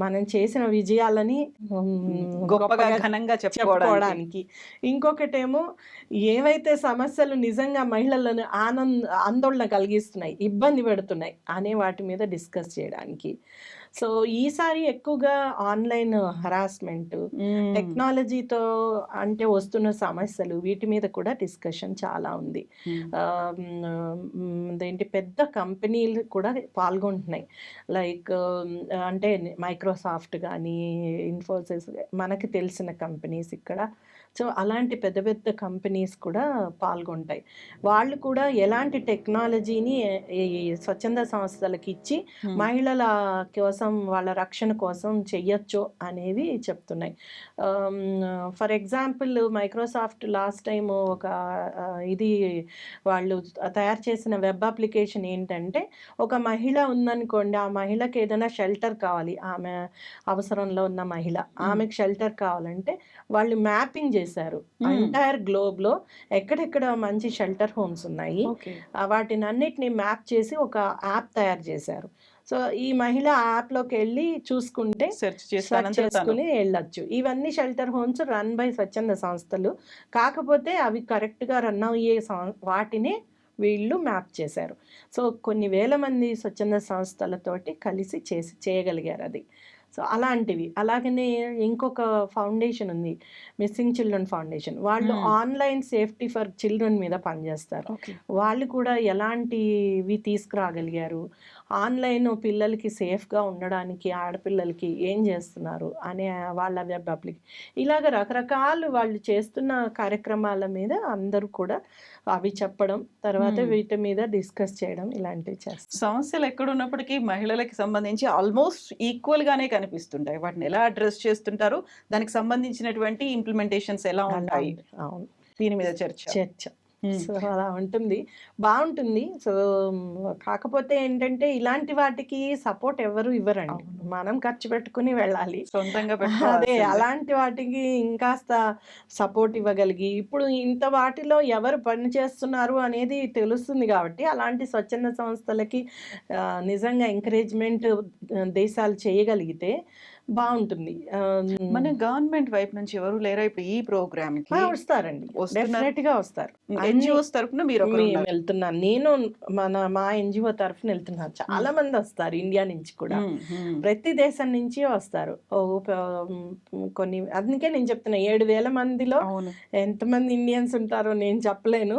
మనం చేసిన విజయాలని గొప్పగా ఘనంగా చెప్పుకోవడానికి, ఇంకొకటేమో ఏవైతే సమస్యలు నిజంగా మహిళలను ఆందోళన కలిగిస్తున్నాయి, ఇబ్బంది పెడుతున్నాయి అనే వాటి మీద డిస్కస్ చేయడానికి. సో ఈసారి ఎక్కువగా ఆన్లైన్ హరాస్మెంట్, టెక్నాలజీతో అంటే వస్తున్న సమస్యలు, వీటి మీద కూడా డిస్కషన్ చాలా ఉంది. ఏంటి పెద్ద కంపెనీలు కూడా పాల్గొంటున్నాయి. లైక్ అంటే మైక్రోసాఫ్ట్ కానీ, ఇన్ఫోసిస్, మనకి తెలిసిన కంపెనీస్ ఇక్కడ. సో అలాంటి పెద్ద పెద్ద కంపెనీస్ కూడా పాల్గొంటాయి. వాళ్ళు కూడా ఎలాంటి టెక్నాలజీని ఈ స్వచ్ఛంద సంస్థలకు ఇచ్చి మహిళల కోసం, వాళ్ళ రక్షణ కోసం చెయ్యొచ్చు అనేవి చెప్తున్నాయి. For example Microsoft last time ఒక ఇది వాళ్ళు తయారు చేసిన వెబ్ అప్లికేషన్ ఏంటంటే, ఒక మహిళ ఉందనుకోండి, ఆ మహిళకి ఏదైనా షెల్టర్ కావాలి, ఆమె అవసరంలో ఉన్న మహిళ, ఆమెకు షెల్టర్ కావాలంటే వాళ్ళు మ్యాపింగ్ చేశారు ఎంటైర్ గ్లోబ్ లో ఎక్కడెక్కడ మంచి షెల్టర్ హోమ్స్ ఉన్నాయి, వాటిని అన్నిటిని మ్యాప్ చేసి ఒక యాప్ తయారు చేశారు. సో ఈ మహిళ యాప్లోకి వెళ్ళి చూసుకుంటే సెర్చ్ చేసుకుని వెళ్ళొచ్చు. ఇవన్నీ షెల్టర్ హోమ్స్ రన్ బై స్వచ్ఛంద సంస్థలు, కాకపోతే అవి కరెక్ట్గా రన్ అయ్యే వాటిని వీళ్ళు మ్యాప్ చేశారు. సో కొన్ని వేల మంది స్వచ్ఛంద సంస్థలతోటి కలిసి చేయగలిగారు అది. సో అలాంటివి. అలాగనే ఇంకొక ఫౌండేషన్ ఉంది, మిస్సింగ్ చిల్డ్రన్ ఫౌండేషన్. వాళ్ళు ఆన్లైన్ సేఫ్టీ ఫర్ చిల్డ్రన్ మీద పనిచేస్తారు. వాళ్ళు కూడా ఎలాంటివి తీసుకురాగలిగారు, ఆన్లైన్ పిల్లలకి సేఫ్గా ఉండడానికి ఆడపిల్లలకి ఏం చేస్తున్నారు అనే వాళ్ళ వెబ్ అప్లికేషన్, ఇలాగ రకరకాలు వాళ్ళు చేస్తున్న కార్యక్రమాల మీద అందరూ కూడా అవి చెప్పడం, తర్వాత వీటి మీద డిస్కస్ చేయడం, ఇలాంటివి చేస్తారు. సమస్యలు ఎక్కడున్నప్పటికీ మహిళలకి సంబంధించి ఆల్మోస్ట్ ఈక్వల్ గానే కనిపిస్తుంటాయి. వాటిని ఎలా అడ్రస్ చేస్తుంటారు, దానికి సంబంధించినటువంటి ఇంప్లిమెంటేషన్స్ ఎలా ఉంటాయి, అవును, దీని మీద చర్చ. సో అలా ఉంటుంది, బాగుంటుంది. సో కాకపోతే ఏంటంటే ఇలాంటి వాటికి సపోర్ట్ ఎవరు ఇవ్వరండి. మనం ఖర్చు పెట్టుకుని వెళ్ళాలి. సొంతంగా అదే పెట్టుకోవాల్సిందే. అలాంటి వాటికి ఇంకాస్త సపోర్ట్ ఇవ్వగలిగి, ఇప్పుడు ఇంత వాటిలో ఎవరు పని చేస్తున్నారు అనేది తెలుస్తుంది కాబట్టి, అలాంటి స్వచ్ఛంద సంస్థలకి నిజంగా ఎంకరేజ్‌మెంట్ దేశాలు చేయగలిగితే బావుంటుంది. మన గవర్నమెంట్ వైపు నుంచి ఎవరు లేరా ఇప్పుడు ఈ ప్రోగ్రామ్‌కి? వస్తారండి. వస్తున్నారు. డెఫినెట్‌గా వస్తారు. అన్ని ఎన్‌జీఓస్ తరపున మీరొకరున్నారు. వెళ్తున్నాను. నేను మా ఎన్‌జీఓ తరఫున వెళ్తున్నాను. చాలా మంది వస్తారు ఇండియా నుంచి కూడా. ప్రతి దేశం నుంచి వస్తారు. కొన్ని అందుకే నేను చెప్తున్నా 7,000 మందిలో అవును. ఎంతమంది ఇండియన్స్ ఉంటారో నేను చెప్పలేను.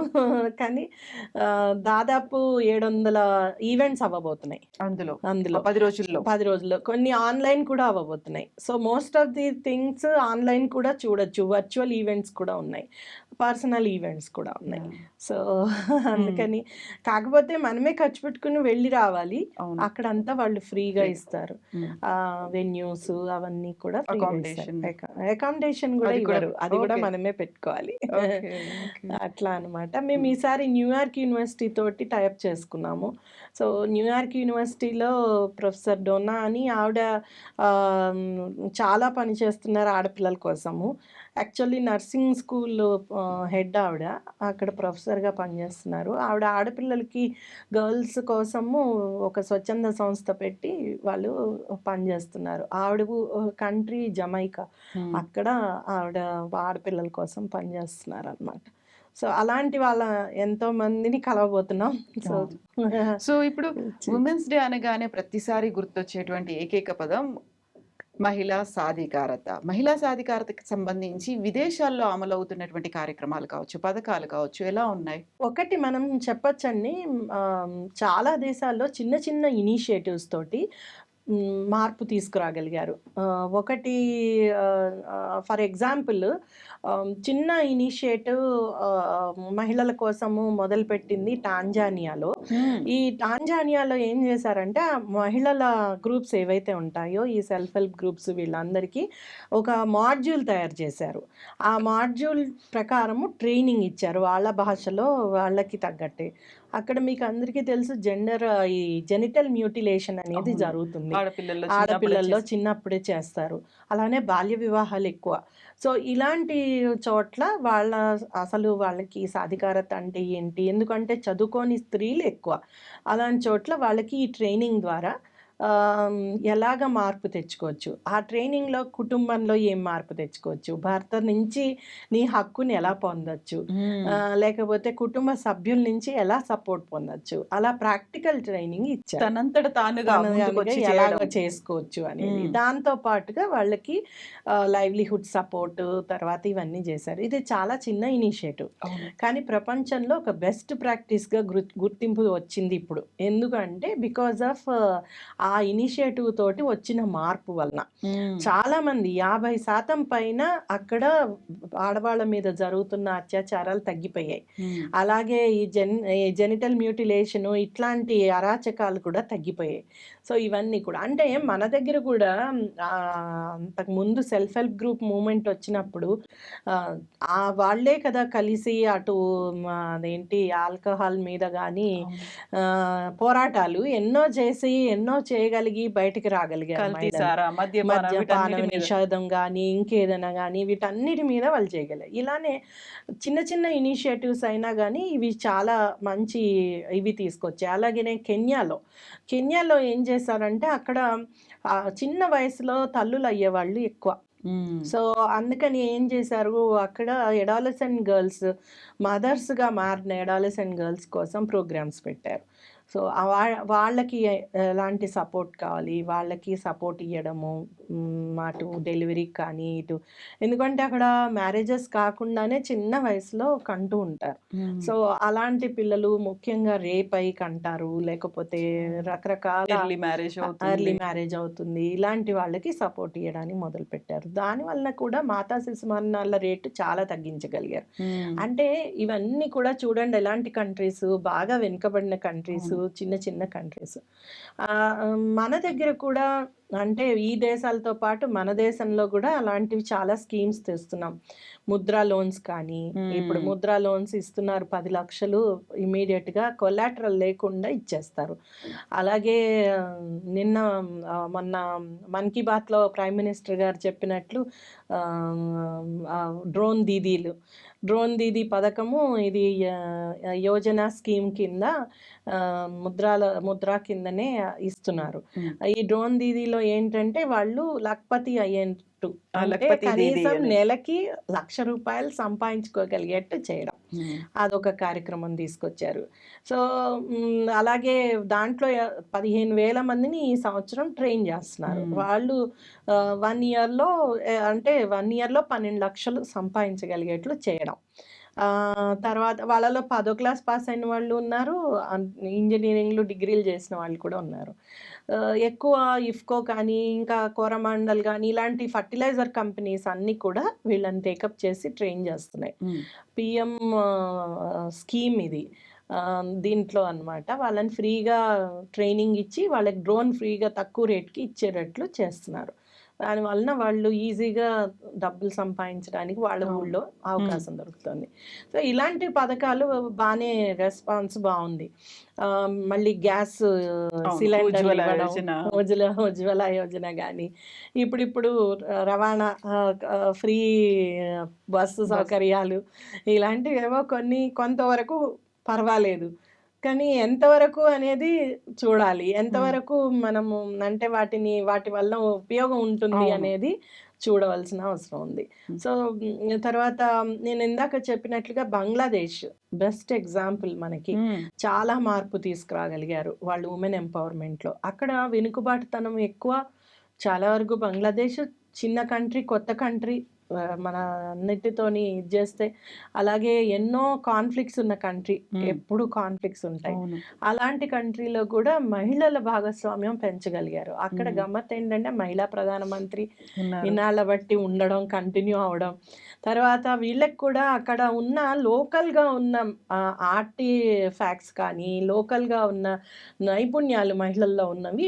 కానీ దాదాపు 700 ఈవెంట్స్ అవ్వబోతున్నాయి. అందులో అందులో 10 రోజుల్లో. 10 రోజుల్లో. కొన్ని ఆన్‌లైన్ కూడా అవ్వబోతున్నాయి. So, most of the things online కూడా చూడొచ్చు. వర్చువల్ ఈవెంట్స్ కూడా ఉన్నాయి. పర్సనల్ ఈవెంట్స్ కూడా ఉన్నాయి. సో, అందుకని కాకపోతే మనమే ఖర్చు పెట్టుకుని వెళ్ళి రావాలి. అవును. అక్కడంతా వాళ్ళు ఫ్రీగా ఇస్తారు. వెన్యూస్ అవన్నీ కూడా ఫ్రీగా ఇస్తారు. అకామిడేషన్ కూడా అది కూడా ఇవ్వరు. అది కూడా ఓకే. మనమే పెట్టుకోవాలి. ఓకే. ఓకే. అట్లా అన్నమాట. మేము ఈసారి న్యూయార్క్ యూనివర్సిటీ తోటి టైఅప్ చేసుకున్నాము. సో, న్యూయార్క్ యూనివర్సిటీలో ప్రొఫెసర్ డోనా అని ఆవిడ చాలా పని చేస్తున్నారు ఆడపిల్లల కోసము. యాక్చువల్లీ నర్సింగ్ స్కూల్ హెడ్ ఆవిడ. అక్కడ ప్రొఫెసర్‌గా పనిచేస్తున్నారు. ఆవిడ ఆడపిల్లలకి గర్ల్స్ కోసము ఒక స్వచ్ఛంద సంస్థ పెట్టి వాళ్ళు పనిచేస్తున్నారు. ఆవిడ కంట్రీ జమైకా. అక్కడ ఆవిడ ఆడపిల్లల కోసం పనిచేస్తున్నారనమాట. సో, అలాంటి వాళ్ళ ఎంతో మందిని కలవబోతున్నాం. సో, సో ఇప్పుడు ఉమెన్స్ డే అనగానే ప్రతిసారి గుర్తొచ్చేటువంటి ఏకైక పదం మహిళా సాధికారత. మహిళా సాధికారతకి సంబంధించి విదేశాల్లో అమలవుతున్నటువంటి కార్యక్రమాలు కావచ్చు, పథకాలు కావచ్చు ఎలా ఉన్నాయి? ఒకటి మనం చెప్పొచ్చండి. చాలా దేశాల్లో చిన్న చిన్న ఇనిషియేటివ్స్ తోటి మార్పు తీసుకురాగలిగారు. ఒకటి ఫర్ ఎగ్జాంపుల్ చిన్న ఇనిషియేటివ్ మహిళల కోసము మొదలుపెట్టింది టాంజానియాలో. ఈ టాంజానియాలో ఏం చేశారంటే మహిళల గ్రూప్స్ ఏవైతే ఉంటాయో ఈ సెల్ఫ్ హెల్ప్ గ్రూప్స్ వీళ్ళందరికీ ఒక మాడ్యూల్ తయారు చేశారు. ఆ మాడ్యూల్ ప్రకారము ట్రైనింగ్ ఇచ్చారు వాళ్ళ భాషలో వాళ్ళకి తగ్గట్టే. అక్కడ మీకు అందరికీ తెలుసు ఈ జెనిటల్ మ్యూటిలేషన్ అనేది జరుగుతుంది. ఆడపిల్లల్లో చిన్నప్పుడే చేస్తారు. అలానే బాల్య వివాహాలు ఎక్కువ. సో, ఇలాంటి చోట్ల అసలు వాళ్ళకి సాధికారత అంటే ఏంటి? ఎందుకంటే చదువుకోని స్త్రీలు ఎక్కువ. అలాంటి చోట్ల వాళ్ళకి ఈ ట్రైనింగ్ ద్వారా ఎలాగ మార్పు తెచ్చుకోవచ్చు, ఆ ట్రైనింగ్లో కుటుంబంలో ఏం మార్పు తెచ్చుకోవచ్చు, భర్త నుంచి నీ హక్కుని ఎలా పొందొచ్చు, లేకపోతే కుటుంబ సభ్యుల నుంచి ఎలా సపోర్ట్ పొందొచ్చు, అలా ప్రాక్టికల్ ట్రైనింగ్ ఇచ్చారు. తనంతట తానుగా ఎలాగ చేసుకోవచ్చు అనేది. దాంతో పాటుగా వాళ్ళకి లైవ్లీహుడ్ సపోర్ట్ తర్వాత ఇవన్నీ చేశారు. ఇది చాలా చిన్న ఇనిషియేటివ్ కానీ ప్రపంచంలో ఒక బెస్ట్ ప్రాక్టీస్గా గుర్తింపు వచ్చింది ఇప్పుడు. ఎందుకంటే బికాజ్ ఆఫ్ ఆ ఇనిషియేటివ్ తోటి వచ్చిన మార్పు వలన చాలా మంది 50% పైన అక్కడ ఆడవాళ్ళ మీద జరుగుతున్న అత్యాచారాలు తగ్గిపోయాయి. అలాగే ఈ జెనిటల్ మ్యూటిలేషన్ ఇట్లాంటి అరాచకాలు కూడా తగ్గిపోయాయి. సో, ఇవన్నీ కూడా అంటే మన దగ్గర కూడా అంతకు ముందు సెల్ఫ్ హెల్ప్ గ్రూప్ మూమెంట్ వచ్చినప్పుడు వాళ్ళే కదా కలిసి అటు అదేంటి ఆల్కహాల్ మీద కానీ పోరాటాలు ఎన్నో చేసి ఎన్నో చేయగలిగి బయటికి రాగలిగారు. మద్యపానం నిషేధం కానీ ఇంకేదైనా కానీ వీటన్నిటి మీద వాళ్ళు చేయగలిగారు. ఇలానే చిన్న చిన్న ఇనిషియేటివ్స్ అయినా కానీ ఇవి చాలా మంచి ఇవి తీసుకొచ్చాయి. అలాగనే కెన్యాలో ఏం చేశారంటే అక్కడ చిన్న వయసులో తల్లులు అయ్యేవాళ్ళు ఎక్కువ. సో, అందుకని ఏం చేశారు అక్కడ అడాలసెంట్ గర్ల్స్ మదర్స్గా మారిన అడాలసెంట్ గర్ల్స్ కోసం ప్రోగ్రామ్స్ పెట్టారు. సో, వాళ్ళకి ఎలాంటి సపోర్ట్ కావాలి, వాళ్ళకి సపోర్ట్ ఇవ్వడము, అటు డెలివరీకి కానీ ఇటు ఎందుకంటే అక్కడ మ్యారేజెస్ కాకుండానే చిన్న వయసులో కంటూ ఉంటారు. సో, అలాంటి పిల్లలు ముఖ్యంగా రేప్ అయి కంటారు, లేకపోతే రకరకాల ఎర్లీ మ్యారేజ్ అవుతుంది. ఇలాంటి వాళ్ళకి సపోర్ట్ ఇవ్వడానికి మొదలుపెట్టారు. దానివల్ల కూడా మాతా శిశు మరణాల రేటు చాలా తగ్గించగలిగారు. అంటే ఇవన్నీ కూడా చూడండి ఎలాంటి కంట్రీస్, బాగా వెనుకబడిన కంట్రీస్ చిన్న చిన్న కంట్రీస్. మన దగ్గర కూడా అంటే ఈ దేశాలతో పాటు మన దేశంలో కూడా అలాంటివి చాలా స్కీమ్స్ తెస్తున్నాం. ముద్రా లోన్స్ కానీ, ఇప్పుడు ముద్రా లోన్స్ ఇస్తున్నారు 10 లక్షలు ఇమీడియట్‌గా కొలాటరల్ లేకుండా ఇచ్చేస్తారు. అలాగే నిన్న మొన్న మన్ కీ బాత్‌లో ప్రైమ్ మినిస్టర్ గారు చెప్పినట్లు డ్రోన్ దీదీ పథకము ఇది యోజన స్కీమ్ కింద ముద్రా కిందనే ఇస్తున్నారు. ఈ డ్రోన్ దీదీలో ఏంటంటే వాళ్ళు లక్పతి అయ్యేట్టు, అంటే కనీసం నెలకి ₹1,00,000 సంపాదించుకోగలిగేట్టు చేయడం, అదొక కార్యక్రమం తీసుకొచ్చారు. సో అలాగే దాంట్లో 15,000 మందిని ఈ సంవత్సరం ట్రైన్ చేస్తున్నారు. వాళ్ళు 1 ఇయర్లో అంటే 1 ఇయర్లో 12 లక్షలు సంపాదించగలిగేట్లు చేయడం. తర్వాత వాళ్ళలో 10వ క్లాస్ పాస్ అయిన వాళ్ళు ఉన్నారు, ఇంజనీరింగ్లు డిగ్రీలు చేసిన వాళ్ళు కూడా ఉన్నారు. ఎక్కువ ఇఫ్కో కానీ, ఇంకా కోరమాండల్ కానీ ఇలాంటి ఫర్టిలైజర్ కంపెనీస్ అన్నీ కూడా వీళ్ళని టేకప్ చేసి ట్రైన్ చేస్తున్నాయి. పిఎం స్కీమ్ ఇది. దీంట్లో అన్నమాట వాళ్ళని ఫ్రీగా ట్రైనింగ్ ఇచ్చి వాళ్ళకి డ్రోన్ ఫ్రీగా తక్కువ రేట్కి ఇచ్చేటట్లు చేస్తున్నారు. దానివలన వాళ్ళు ఈజీగా డబ్బులు సంపాదించడానికి వాళ్ళ ఊళ్ళో అవకాశం దొరుకుతుంది. సో ఇలాంటి పథకాలు బాగానే రెస్పాన్స్ బాగుంది. మళ్ళీ గ్యాస్ సిలిండర్ ఉజ్వల యోజన కానీ, ఇప్పుడు రవాణా ఫ్రీ బస్సు సౌకర్యాలు ఇలాంటివి ఏవో కొంతవరకు పర్వాలేదు. కానీ ఎంతవరకు అనేది చూడాలి, ఎంతవరకు మనము అంటే వాటి వల్ల ఉపయోగం ఉంటుంది అనేది చూడవలసిన అవసరం ఉంది. సో తర్వాత నేను ఇందాక చెప్పినట్లుగా బంగ్లాదేశ్ బెస్ట్ ఎగ్జాంపుల్. మనకి చాలా మార్పు తీసుకురాగలిగారు వాళ్ళు ఉమెన్ ఎంపవర్మెంట్లో. అక్కడ వెనుకబాటుతనం ఎక్కువ. చాలా వరకు బంగ్లాదేశ్ చిన్న కంట్రీ, కొత్త కంట్రీ, మన అన్నిటితోని ఇది చేస్తే. అలాగే ఎన్నో కాన్ఫ్లిక్ట్స్ ఉన్న కంట్రీ, ఎప్పుడు కాన్ఫ్లిక్ట్స్ ఉంటాయి. అలాంటి కంట్రీలో కూడా మహిళల భాగస్వామ్యం పెంచగలిగారు. అక్కడ గమ్మత్ ఏంటంటే మహిళా ప్రధానమంత్రి ఇన్నాళ్ళ బట్టి ఉండడం, కంటిన్యూ అవడం. తర్వాత వీళ్ళకి కూడా అక్కడ ఉన్న లోకల్గా ఉన్న ఆర్టీ ఫ్యాక్ట్స్ కానీ, లోకల్గా ఉన్న నైపుణ్యాలు మహిళల్లో ఉన్నవి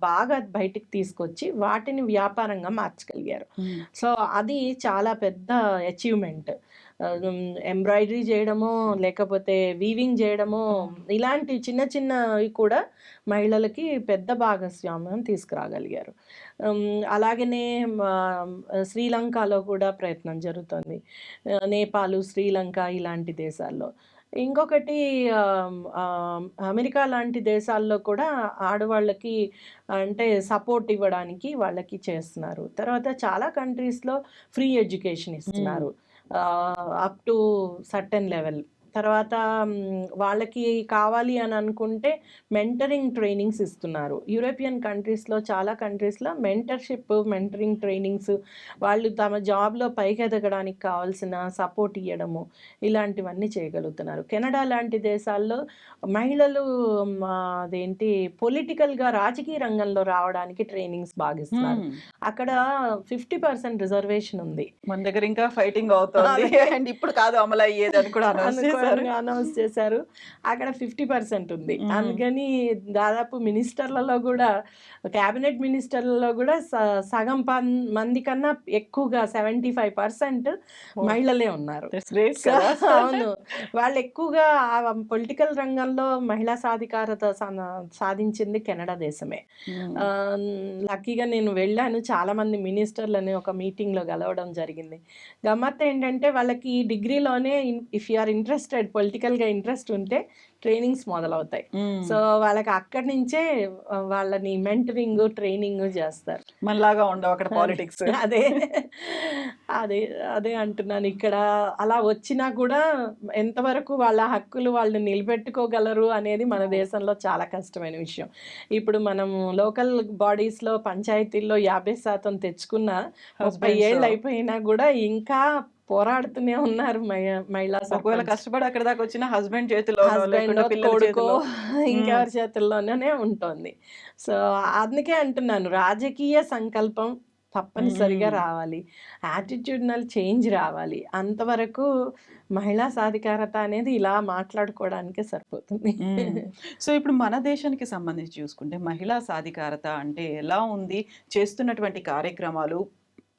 బాగా బయటికి తీసుకొచ్చి వాటిని వ్యాపారంగా మార్చగలిగారు. సో అది చాలా పెద్ద అచీవ్మెంట్. ఎంబ్రాయిడరీ చేయడమో, లేకపోతే వీవింగ్ చేయడమో, ఇలాంటి చిన్న చిన్నవి కూడా మహిళలకి పెద్ద భాగస్వామ్యం తీసుకురాగలిగారు. అలాగనే శ్రీలంకలో కూడా ప్రయత్నం జరుగుతుంది. నేపాల్, శ్రీలంక ఇలాంటి దేశాల్లో. ఇంకొకటి అమెరికా లాంటి దేశాల్లో కూడా ఆడవాళ్ళకి అంటే సపోర్ట్ ఇవ్వడానికి వాళ్ళకి చేస్తున్నారు. తర్వాత చాలా కంట్రీస్లో ఫ్రీ ఎడ్యుకేషన్ ఇస్తున్నారు అప్ టు సర్టెన్ లెవెల్. తర్వాత వాళ్ళకి కావాలి అని అనుకుంటే మెంటరింగ్ ట్రైనింగ్స్ ఇస్తున్నారు. యూరోపియన్ కంట్రీస్లో చాలా కంట్రీస్లో మెంటరింగ్ ట్రైనింగ్స్, వాళ్ళు తమ జాబ్లో పైకి ఎదగడానికి కావాల్సిన సపోర్ట్ ఇవ్వడము, ఇలాంటివన్నీ చేయగలుగుతున్నారు. కెనడా లాంటి దేశాల్లో మహిళలు పొలిటికల్గా రాజకీయ రంగంలో రావడానికి ట్రైనింగ్స్ బాగా ఇస్తున్నారు. అక్కడ 50% రిజర్వేషన్ ఉంది. మన దగ్గర ఇంకా ఫైటింగ్ అవుతుంది అండ్ ఇప్పుడు కాదు అమలు అయ్యేది అని కూడా అనౌన్స్ చేశారు. అక్కడ 50% ఉంది. అందుకని దాదాపు మినిస్టర్లలో కూడా, క్యాబినెట్ మినిస్టర్లలో కూడా సగం మంది కన్నా ఎక్కువగా 75% మహిళలే ఉన్నారు. అవును, వాళ్ళు ఎక్కువగా పొలిటికల్ రంగంలో మహిళా సాధికారత సాధించింది కెనడా దేశమే. లక్కీగా నేను వెళ్ళాను, చాలా మంది మినిస్టర్లని ఒక మీటింగ్లో కలవడం జరిగింది. గమ్మత్ ఏంటంటే వాళ్ళకి డిగ్రీలోనే ఇఫ్ యు ఆర్ ఇంట్రెస్టెడ్, పొలిటికల్గా ఇంట్రెస్ట్ ఉంటే ట్రైనింగ్స్ మొదలవుతాయి. సో వాళ్ళకి అక్కడి నుంచే వాళ్ళని మెంటరింగ్ ట్రైనింగ్ చేస్తారు. మనలాగా ఉండవు అక్కడ పాలిటిక్స్. అదే అదే అదే అంటున్నాను. ఇక్కడ అలా వచ్చినా కూడా ఎంతవరకు వాళ్ళ హక్కులు వాళ్ళు నిలబెట్టుకోగలరు అనేది మన దేశంలో చాలా కష్టమైన విషయం. ఇప్పుడు మనం లోకల్ బాడీస్లో పంచాయతీల్లో 50% తెచ్చుకున్న 30 ఏళ్ళు అయిపోయినా కూడా ఇంకా పోరాడుతూనే ఉన్నారు మహిళా. ఒకవేళ కష్టపడి అక్కడ దాకా వచ్చిన హస్బెండ్ చేతిలో, కొడుకో ఇంకెవరి చేతుల్లోనే ఉంటుంది. సో అందుకే అంటున్నాను, రాజకీయ సంకల్పం తప్పనిసరిగా రావాలి. యాటిట్యూడ్నల్ చేంజ్ రావాలి. అంతవరకు మహిళా సాధికారత అనేది ఇలా మాట్లాడుకోవడానికే సరిపోతుంది. సో ఇప్పుడు మన దేశానికి సంబంధించి చూసుకుంటే మహిళా సాధికారత అంటే ఎలా ఉంది? చేస్తున్నటువంటి కార్యక్రమాలు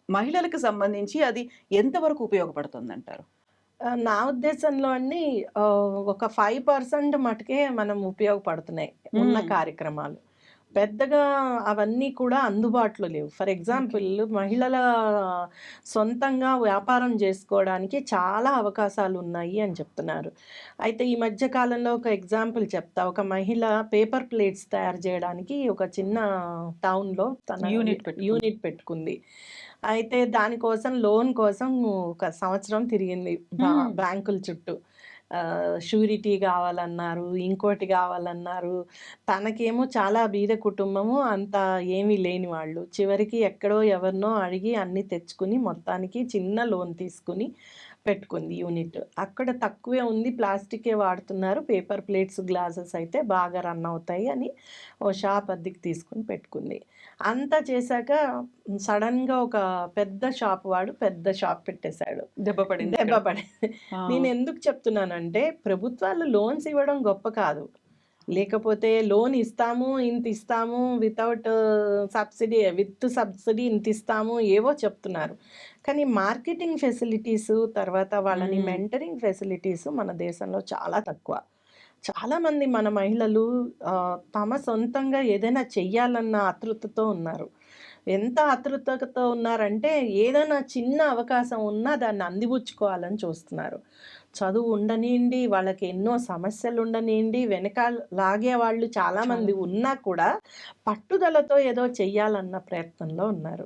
మహిళలకు సంబంధించి అది ఎంతవరకు ఉపయోగపడుతుందంటారు? నా ఉద్దేశంలో అండి ఒక 5% మటుకే మనం ఉపయోగపడుతున్నాయి ఉన్న కార్యక్రమాలు. పెద్దగా అవన్నీ కూడా అందుబాటులో లేవు. ఫర్ ఎగ్జాంపుల్ మహిళల సొంతంగా వ్యాపారం చేసుకోవడానికి చాలా అవకాశాలు ఉన్నాయి అని చెప్తున్నారు. అయితే ఈ మధ్య కాలంలో ఒక ఎగ్జాంపుల్ చెప్తా. ఒక మహిళ పేపర్ ప్లేట్స్ తయారు చేయడానికి ఒక చిన్న టౌన్‌లో తన యూనిట్ పెట్టుకుంది. అయితే దానికోసం లోన్ కోసం ఒక సంవత్సరం తిరిగింది బ్యాంకుల చుట్టూ. షూరిటీ కావాలన్నారు, ఇంకోటి కావాలన్నారు. తనకేమో చాలా బీద కుటుంబము, అంత ఏమీ లేని వాళ్ళు. చివరికి ఎక్కడో ఎవరినో అడిగి అన్నీ తెచ్చుకుని మొత్తానికి చిన్న లోన్ తీసుకుని పెట్టుకుంది యూనిట్. అక్కడ తక్కువే ఉంది, ప్లాస్టికే వాడుతున్నారు, పేపర్ ప్లేట్స్, గ్లాసెస్ అయితే బాగా రన్ అవుతాయి అని ఓ షాప్ అద్దెకి తీసుకుని పెట్టుకుంది. అంతా చేశాక సడన్గా ఒక పెద్ద షాప్ వాడు పెద్ద షాప్ పెట్టేశాడు. దెబ్బ పడింది. నేను ఎందుకు చెప్తున్నానంటే ప్రభుత్వాలు లోన్స్ ఇవ్వడం గొప్ప కాదు, లేకపోతే లోన్ ఇస్తాము ఇంత ఇస్తాము వితౌట్ సబ్సిడీ, విత్ సబ్సిడీ ఇంత ఇస్తాము ఏవో చెప్తున్నారు. కానీ మార్కెటింగ్ ఫెసిలిటీస్, తర్వాత వాళ్ళని మెంటరింగ్ ఫెసిలిటీస్ మన దేశంలో చాలా తక్కువ. చాలామంది మన మహిళలు తమ సొంతంగా ఏదైనా చెయ్యాలన్న ఆతృతతో ఉన్నారు. ఎంత ఆతృతతో ఉన్నారంటే ఏదైనా చిన్న అవకాశం ఉన్నా దాన్ని అందిపుచ్చుకోవాలని చూస్తున్నారు. చదువు ఉండనియండి, వాళ్ళకి ఎన్నో సమస్యలు ఉండనియండి, వెనకాల లాగే వాళ్ళు చాలామంది ఉన్నా కూడా పట్టుదలతో ఏదో చెయ్యాలన్న ప్రయత్నంలో ఉన్నారు.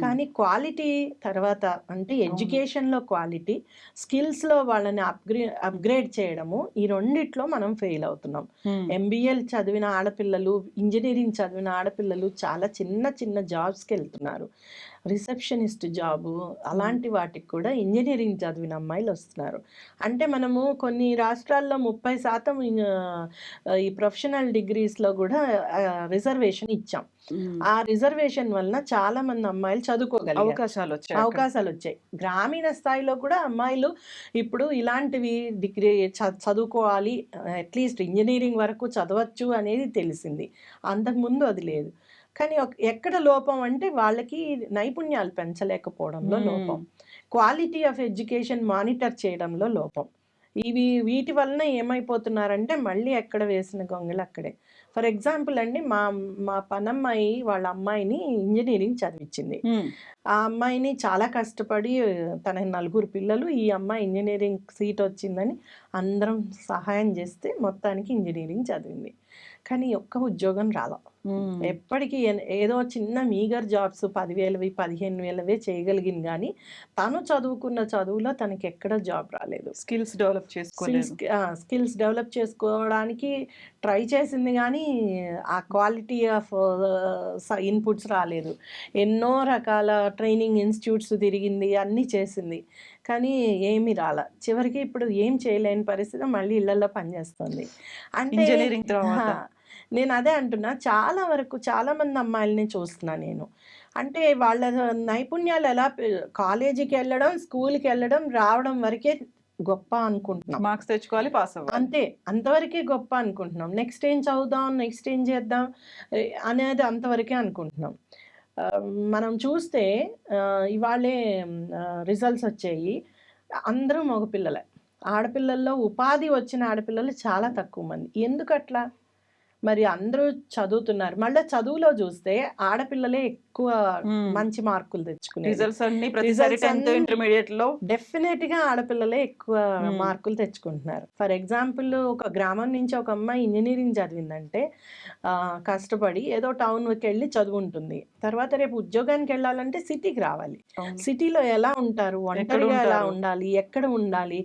కానీ క్వాలిటీ, తర్వాత అంటే ఎడ్యుకేషన్లో క్వాలిటీ, స్కిల్స్లో వాళ్ళని అప్గ్రేడ్ చేయడము, ఈ రెండిట్లో మనం ఫెయిల్ అవుతున్నాం. ఎంబీఏ చదివిన ఆడపిల్లలు, ఇంజనీరింగ్ చదివిన ఆడపిల్లలు చాలా చిన్న చిన్న జాబ్స్కి వెళ్తున్నారు. రిసెప్షనిస్ట్ జాబు అలాంటి వాటికి కూడా ఇంజనీరింగ్ చదివిన అమ్మాయిలు వస్తున్నారు. అంటే మనము కొన్ని రాష్ట్రాల్లో 30% ఈ ప్రొఫెషనల్ డిగ్రీస్లో కూడా రిజర్వేషన్ ఇచ్చాం. ఆ రిజర్వేషన్ వలన చాలా మంది అమ్మాయిలు చదువుకోగలిగారు, అవకాశాలు వచ్చాయి. గ్రామీణ స్థాయిలో కూడా అమ్మాయిలు ఇప్పుడు ఇలాంటివి డిగ్రీ చదువుకోవాలి, అట్లీస్ట్ ఇంజనీరింగ్ వరకు చదవచ్చు అనేది తెలిసింది. అంతకుముందు అది లేదు. కానీ ఎక్కడ లోపం అంటే వాళ్ళకి నైపుణ్యాలు పెంచలేకపోవడంలో లోపం, క్వాలిటీ ఆఫ్ ఎడ్యుకేషన్ మానిటర్ చేయడంలో లోపం. వీటి వలన ఏమైపోతున్నారంటే మళ్ళీ ఎక్కడ వేసిన గొంగళి అక్కడే. ఫర్ ఎగ్జాంపుల్ అండి, మా పనమ్మాయి వాళ్ళ అమ్మాయిని ఇంజనీరింగ్ చదివించింది. ఆ అమ్మాయిని చాలా కష్టపడి, తన 4 పిల్లలు, ఈ అమ్మాయి ఇంజనీరింగ్ సీట్ వచ్చిందని అందరం సహాయం చేస్తే మొత్తానికి ఇంజనీరింగ్ చదివింది. కానీ ఒక్క ఉద్యోగం రాలా. ఎప్పటికీ ఏదో చిన్న మీగర్ జాబ్స్ 10,000 15,000 చేయగలిగింది. కానీ తను చదువుకున్న చదువులో తనకి ఎక్కడ జాబ్ రాలేదు. స్కిల్స్ డెవలప్ చేసుకోవడానికి ట్రై చేసింది, కానీ ఆ క్వాలిటీ ఆఫ్ ఇన్పుట్స్ రాలేదు. ఎన్నో రకాల ట్రైనింగ్ ఇన్స్టిట్యూట్స్ తిరిగింది, అన్నీ చేసింది, కానీ ఏమీ రాల. చివరికి ఇప్పుడు ఏం చేయలేని పరిస్థితి, మళ్ళీ ఇళ్లలో పనిచేస్తుంది. అంటే ఇంజనీరింగ్ తర్వాత నేను అదే అంటున్నా, చాలా వరకు చాలామంది అమ్మాయిలని చూస్తున్నా నేను. అంటే వాళ్ళ నైపుణ్యాలు ఎలా కాలేజీకి వెళ్ళడం, స్కూల్కి వెళ్ళడం, రావడం వరకే గొప్ప అనుకుంటున్నాం. మార్క్స్ తెచ్చుకోవాలి, పాస్ అవ్వాలి, అంతే, అంతవరకే గొప్ప అనుకుంటున్నాం. నెక్స్ట్ ఏం చదువుదాం, నెక్స్ట్ ఏం చేద్దాం అనేది అంతవరకే అనుకుంటున్నాం. మనం చూస్తే ఇవాళే రిజల్ట్స్ వచ్చాయి, అందరూ మగపిల్లలే. ఆడపిల్లల్లో ఉపాధి వచ్చిన ఆడపిల్లలు చాలా తక్కువ మంది. ఎందుకట్లా? మరి అందరూ చదువుతున్నారు, మళ్ళీ చదువులో చూస్తే ఆడపిల్లలే ఎక్కువ మంచి మార్కులు తెచ్చుకున్నారు. డెఫినెట్ గా ఆడపిల్లలే ఎక్కువ మార్కులు తెచ్చుకుంటున్నారు. ఫర్ ఎగ్జాంపుల్, ఒక గ్రామం నుంచి ఒక అమ్మాయి ఇంజనీరింగ్ చదివిందంటే కష్టపడి ఏదో టౌన్కి వెళ్ళి చదువుంటుంది, తర్వాత రేపు ఉద్యోగానికి వెళ్ళాలంటే సిటీకి రావాలి. సిటీలో ఎలా ఉంటారు, ఒంటరిగా ఎలా ఉండాలి, ఎక్కడ ఉండాలి,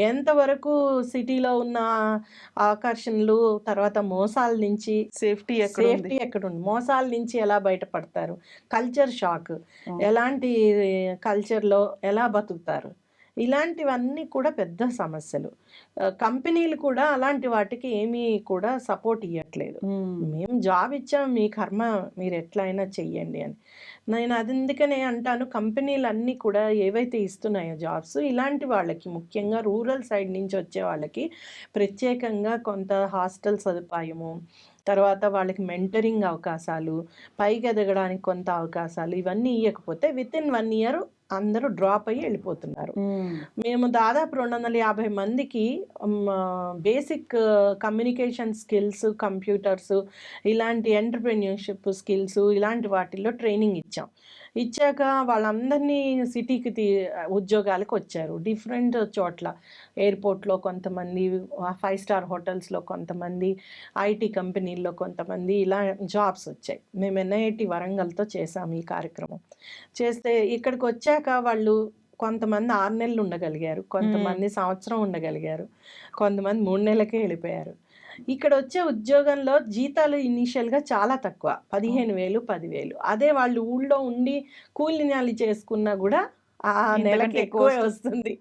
ఎంతవరకు సిటీలో ఉన్న ఆకర్షణలు, తర్వాత మోసాల నుంచి సేఫ్టీ ఎక్కడ ఉంది, మోసాల నుంచి ఎలా బయటపడతారు, కల్చర్ షాక్, ఎలాంటి కల్చర్లో ఎలా బతుకుతారు, ఇలాంటివన్నీ కూడా పెద్ద సమస్యలు. కంపెనీలు కూడా అలాంటి వాటికి ఏమీ కూడా సపోర్ట్ ఇయ్యట్లేదు. మేము జాబ్ ఇచ్చాం, మీ కర్మ మీరు ఎట్లయినా చెయ్యండి అని. నేను అందుకనే అంటాను, కంపెనీలన్నీ కూడా ఏవైతే ఇస్తున్నాయో జాబ్స్, ఇలాంటి వాళ్ళకి ముఖ్యంగా రూరల్ సైడ్ నుంచి వచ్చే వాళ్ళకి ప్రత్యేకంగా కొంత హాస్టల్ సదుపాయము, తర్వాత వాళ్ళకి మెంటరింగ్ అవకాశాలు, పైకి ఎదగడానికి కొంత అవకాశాలు ఇవన్నీ ఇయ్యకపోతే వితిన్ 1 ఇయర్ అందరూ డ్రాప్ అయ్యి వెళ్ళిపోతున్నారు. మేము దాదాపు 250 మందికి బేసిక్ కమ్యూనికేషన్ స్కిల్స్, కంప్యూటర్స్, ఇలాంటి ఎంటర్‌ప్రెన్యూర్‌షిప్ స్కిల్స్ ఇలాంటి వాటిల్లో ట్రైనింగ్ ఇచ్చాం. ఇచ్చాక వాళ్ళందరినీ సిటీకి ఉద్యోగాలకు వచ్చారు. డిఫరెంట్ చోట్ల ఎయిర్‌పోర్ట్‌లో కొంతమంది, 5 స్టార్ హోటల్స్‌లో కొంతమంది, ఐటీ కంపెనీల్లో కొంతమంది, ఇలా జాబ్స్ వచ్చాయి. మేము ఎన్ఐటి వరంగల్‌తో చేసాము ఈ కార్యక్రమం. చేస్తే ఇక్కడికి వచ్చాక వాళ్ళు కొంతమంది 6 నెలలు ఉండగలిగారు, కొంతమంది సంవత్సరం ఉండగలిగారు, కొంతమంది 3 నెలలకే వెళ్ళిపోయారు. ఇక్కడ వచ్చే ఉద్యోగంలో జీతాలు ఇనీషియల్‌గా చాలా తక్కువ, 15,000, 10,000. అదే వాళ్ళు ఊళ్ళో ఉండి కూలినాలి చేసుకున్నా కూడా ఆ నెలకి ఎక్కువే వస్తుంది.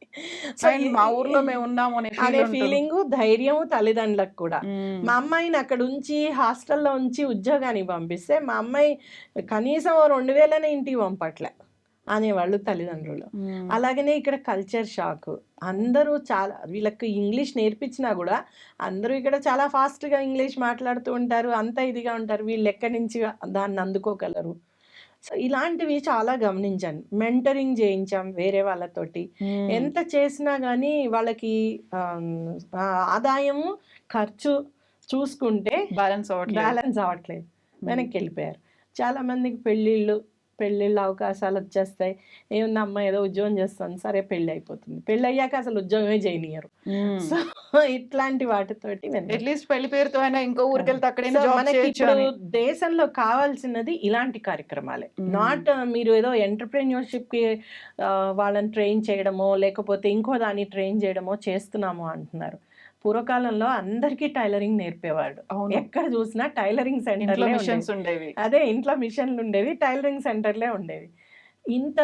సో మా ఊర్లో మేము ఉన్నాము అనే ఫీలింగు, ధైర్యము తల్లిదండ్రులకు కూడా. మా అమ్మాయిని అక్కడ ఉంచి హాస్టల్లో ఉంచి ఉద్యోగానికి పంపిస్తే మా అమ్మాయి కనీసం 2,000 ఇంటికి పంపట్లే అనేవాళ్ళు తల్లిదండ్రులు. అలాగనే ఇక్కడ కల్చర్ షాక్. అందరూ చాలా, వీళ్ళకి ఇంగ్లీష్ నేర్పించినా కూడా అందరూ ఇక్కడ చాలా ఫాస్ట్గా ఇంగ్లీష్ మాట్లాడుతూ ఉంటారు, అంత ఇదిగా ఉంటారు. వీళ్ళు ఎక్కడి నుంచి దాన్ని అందుకోగలరు? సో ఇలాంటివి చాలా గమనించాను. మెంటరింగ్ చేయించాం వేరే వాళ్ళతోటి. ఎంత చేసినా కానీ వాళ్ళకి ఆదాయము ఖర్చు చూసుకుంటే బ్యాలెన్స్ అవ్వట్లేదు, వెనక్కి వెళ్ళిపోయారు. చాలా మందికి పెళ్ళిళ్ళ అవకాశాలు వచ్చేస్తాయి. ఏముంది, అమ్మాయి ఏదో ఉద్యోగం చేస్తుంది, సరే పెళ్ళి అయిపోతుంది. పెళ్ళి అయ్యాక అసలు ఉద్యోగమే చేయనియరు. సో ఇట్లాంటి వాటితోటి అట్లీస్ట్ పెళ్లి పేరుతో అయినా ఇంకో ఊరికి వెళ్తే అక్కడ మనకి ఇప్పుడు దేశంలో కావాల్సినది ఇలాంటి కార్యక్రమాలే. నాట్ మీరు ఏదో ఎంటర్‌ప్రెన్యూర్‌షిప్ కి వాళ్ళని ట్రైన్ చేయడమో లేకపోతే ఇంకో దాన్ని ట్రైన్ చేయడమో చేస్తున్నాము అంటున్నారు. పూర్వకాలంలో అందరికీ టైలరింగ్ నేర్పేవాడు. ఎక్కడ చూసినా టైలరింగ్ సెంటర్లే ఉండేవి. అదే ఇంట్లో మిషన్లు ఉండేవి, టైలరింగ్ సెంటర్లే ఉండేవి. ఇంత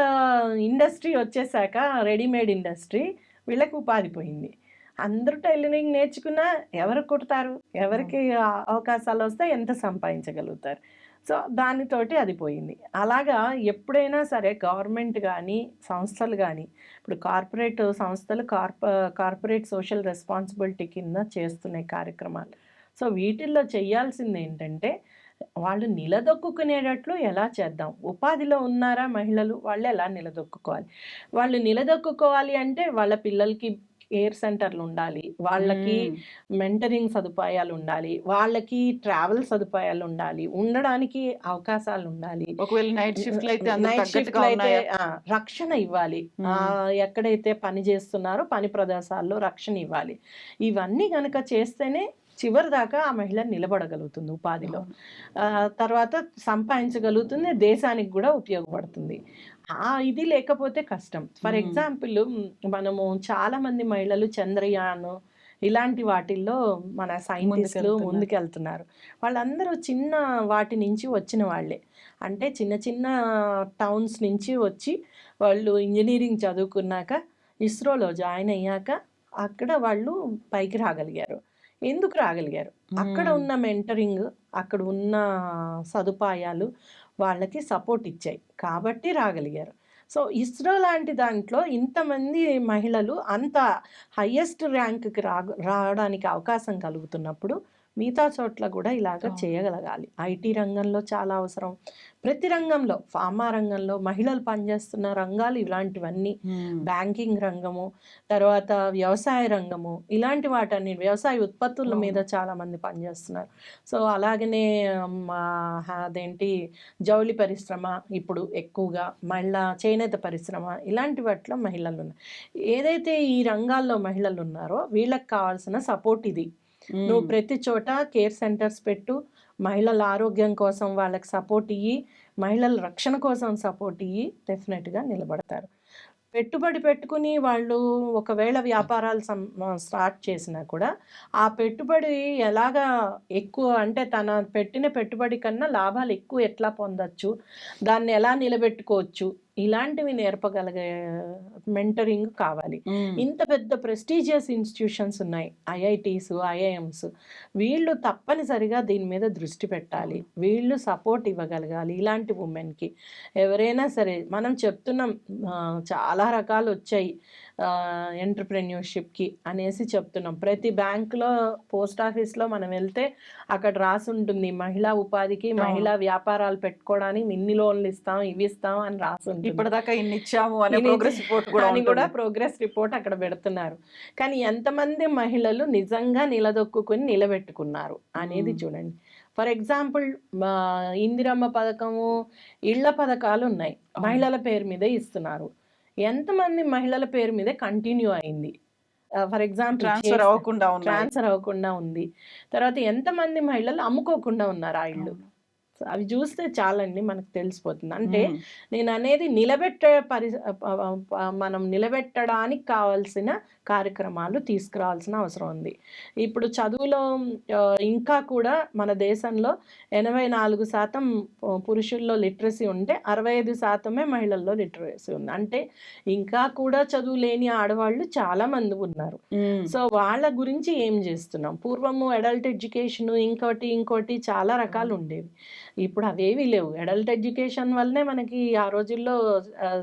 ఇండస్ట్రీ వచ్చేసాక, రెడీమేడ్ ఇండస్ట్రీ, వీళ్ళకి ఉపాధి పోయింది. అందరూ టైలరింగ్ నేర్చుకున్నా ఎవరు కుడతారు? ఎవరికి అవకాశాలు వస్తే ఎంత సంపాదించగలుగుతారు? సో దానితోటి అది పోయింది. అలాగా ఎప్పుడైనా సరే గవర్నమెంట్ కానీ సంస్థలు కానీ, ఇప్పుడు కార్పొరేట్ సంస్థలు కార్పొరేట్ సోషల్ రెస్పాన్సిబిలిటీ కింద చేస్తున్నాయి కార్యక్రమాలు. సో వీటిల్లో చేయాల్సింది ఏంటంటే, వాళ్ళు నిలదొక్కునేటట్లు ఎలా చేద్దాం? ఉపాధిలో ఉన్నారా మహిళలు? వాళ్ళు ఎలా నిలదొక్కుకోవాలి? వాళ్ళు నిలదొక్కుకోవాలి అంటే వాళ్ళ పిల్లలకి కేర్ సెంటర్లు ఉండాలి, వాళ్ళకి మెంటరింగ్ సదుపాయాలు ఉండాలి, వాళ్ళకి ట్రావెల్ సదుపాయాలు ఉండాలి, ఉండడానికి అవకాశాలు ఉండాలి. ఒకవేళ నైట్ షిఫ్ట్ అయితే రక్షణ ఇవ్వాలి. ఎక్కడైతే పని చేస్తున్నారో పని ప్రదేశాల్లో రక్షణ ఇవ్వాలి. ఇవన్నీ కనుక చేస్తేనే చివరి దాకా ఆ మహిళ నిలబడగలుగుతుంది ఉపాధిలో, తర్వాత సంపాదించగలుగుతుంది, దేశానికి కూడా ఉపయోగపడుతుంది. ఇది లేకపోతే కష్టం. ఫర్ ఎగ్జాంపుల్, మనము చాలా మంది మహిళలు చంద్రయాన్ ఇలాంటి వాటిల్లో మన సైంటిస్టులు ముందుకెళ్తున్నారు. వాళ్ళందరూ చిన్న వాటి నుంచి వచ్చిన వాళ్ళే. అంటే చిన్న చిన్న టౌన్స్ నుంచి వచ్చి వాళ్ళు ఇంజనీరింగ్ చదువుకున్నాక ఇస్రోలో జాయిన్ అయ్యాక అక్కడ వాళ్ళు పైకి రాగలిగారు. ఎందుకు రాగలిగారు? అక్కడ ఉన్న మెంటరింగ్, అక్కడ ఉన్న సదుపాయాలు వాళ్ళకి సపోర్ట్ ఇచ్చాయి కాబట్టి రాగలిగారు. సో ఇస్రో లాంటి దాంట్లో ఇంతమంది మహిళలు అంత హయ్యెస్ట్ ర్యాంక్కి రావడానికి అవకాశం కలుగుతున్నప్పుడు మిగతా చోట్ల కూడా ఇలాగ చేయగలగాలి. ఐటీ రంగంలో చాలా అవసరం. ప్రతి రంగంలో, ఫార్మా రంగంలో, మహిళలు పనిచేస్తున్న రంగాలు ఇలాంటివన్నీ, బ్యాంకింగ్ రంగము, తర్వాత వ్యవసాయ రంగము, ఇలాంటి వాటన్ని, వ్యవసాయ ఉత్పత్తుల మీద చాలామంది పనిచేస్తున్నారు. సో అలాగనే అదేంటి జౌళి పరిశ్రమ ఇప్పుడు ఎక్కువగా, మళ్ళా చేనేత పరిశ్రమ, ఇలాంటి వాటిలో మహిళలు ఉన్నారు. ఏదైతే ఈ రంగాల్లో మహిళలు ఉన్నారో వీళ్ళకి కావాల్సిన సపోర్ట్ ఇది. నువ్వు ప్రతి చోట కేర్ సెంటర్స్ పెట్టు, మహిళల ఆరోగ్యం కోసం వాళ్ళకి సపోర్ట్ ఇయ్యి, మహిళల రక్షణ కోసం సపోర్ట్ ఇయ్యి, డెఫినెట్గా నిలబడతారు. పెట్టుబడి పెట్టుకుని వాళ్ళు ఒకవేళ వ్యాపారాలు స్టార్ట్ చేసినా కూడా ఆ పెట్టుబడి ఎలాగా ఎక్కువ, అంటే తన పెట్టిన పెట్టుబడి కన్నా లాభాలు ఎక్కువ ఎట్లా పొందొచ్చు, దాన్ని ఎలా నిలబెట్టుకోవచ్చు, ఇలాంటివి నేర్పగలిగే మెంటరింగ్ కావాలి. ఇంత పెద్ద ప్రెస్టీజియస్ ఇన్స్టిట్యూషన్స్ ఉన్నాయి, ఐఐటీస్, ఐఐఎమ్స్. వీళ్ళు తప్పనిసరిగా దీని మీద దృష్టి పెట్టాలి. వీళ్ళు సపోర్ట్ ఇవ్వగలగాలి ఇలాంటి ఉమెన్కి. ఎవరైనా సరే మనం చెప్తున్నాం, చాలా రకాలు వచ్చాయి ఎంటర్ప్రెన్యూర్షిప్కి అనేసి చెప్తున్నాం. ప్రతి బ్యాంకులో, పోస్ట్ ఆఫీస్లో మనం వెళ్తే అక్కడ రాసి ఉంటుంది మహిళా ఉపాధికి, మహిళా వ్యాపారాలు పెట్టుకోవడానికి ఇన్ని లోన్లు ఇస్తాం, ఇవి ఇస్తాం అని రాసి ఉంటుంది. ఇప్పటిదాకా ఇన్ని ఇచ్చాము అనే ప్రోగ్రెస్ రిపోర్ట్ కూడా ప్రోగ్రెస్ రిపోర్ట్ అక్కడ పెడుతున్నారు. కానీ ఎంతమంది మహిళలు నిజంగా నిలదొక్కుని నిలబెట్టుకున్నారు అనేది చూడండి. ఫర్ ఎగ్జాంపుల్ ఇందిరమ్మ పథకము, ఇళ్ల పథకాలు ఉన్నాయి, మహిళల పేరు మీదే ఇస్తున్నారు. ఎంతమంది మహిళల పేరు మీదే కంటిన్యూ అయింది? ఫర్ ఎగ్జాంపుల్ ట్రాన్స్ఫర్ అవ్వకుండా ఉంది. తర్వాత ఎంతమంది మహిళలు అమ్ముకోకుండా ఉన్నారు ఆ ఇళ్ళు? అవి చూస్తే చాలండి మనకు తెలిసిపోతుంది. అంటే నేను అనేది మనం నిలబెట్టడానికి కావాల్సిన కార్యక్రమాలు తీసుకురావాల్సిన అవసరం ఉంది. ఇప్పుడు చదువులో ఇంకా కూడా మన దేశంలో 84% పురుషుల్లో లిటరసీ ఉంటే 65% మహిళల్లో లిటరసీ ఉంది. అంటే ఇంకా కూడా చదువు లేని ఆడవాళ్ళు చాలా మంది ఉన్నారు. సో వాళ్ళ గురించి ఏం చేస్తున్నాం? పూర్వము అడల్ట్ ఎడ్యుకేషన్ ఇంకోటి చాలా రకాలు ఉండేవి. ఇప్పుడు అవేవి లేవు. అడల్ట్ ఎడ్యుకేషన్ వల్లనే మనకి ఆ రోజుల్లో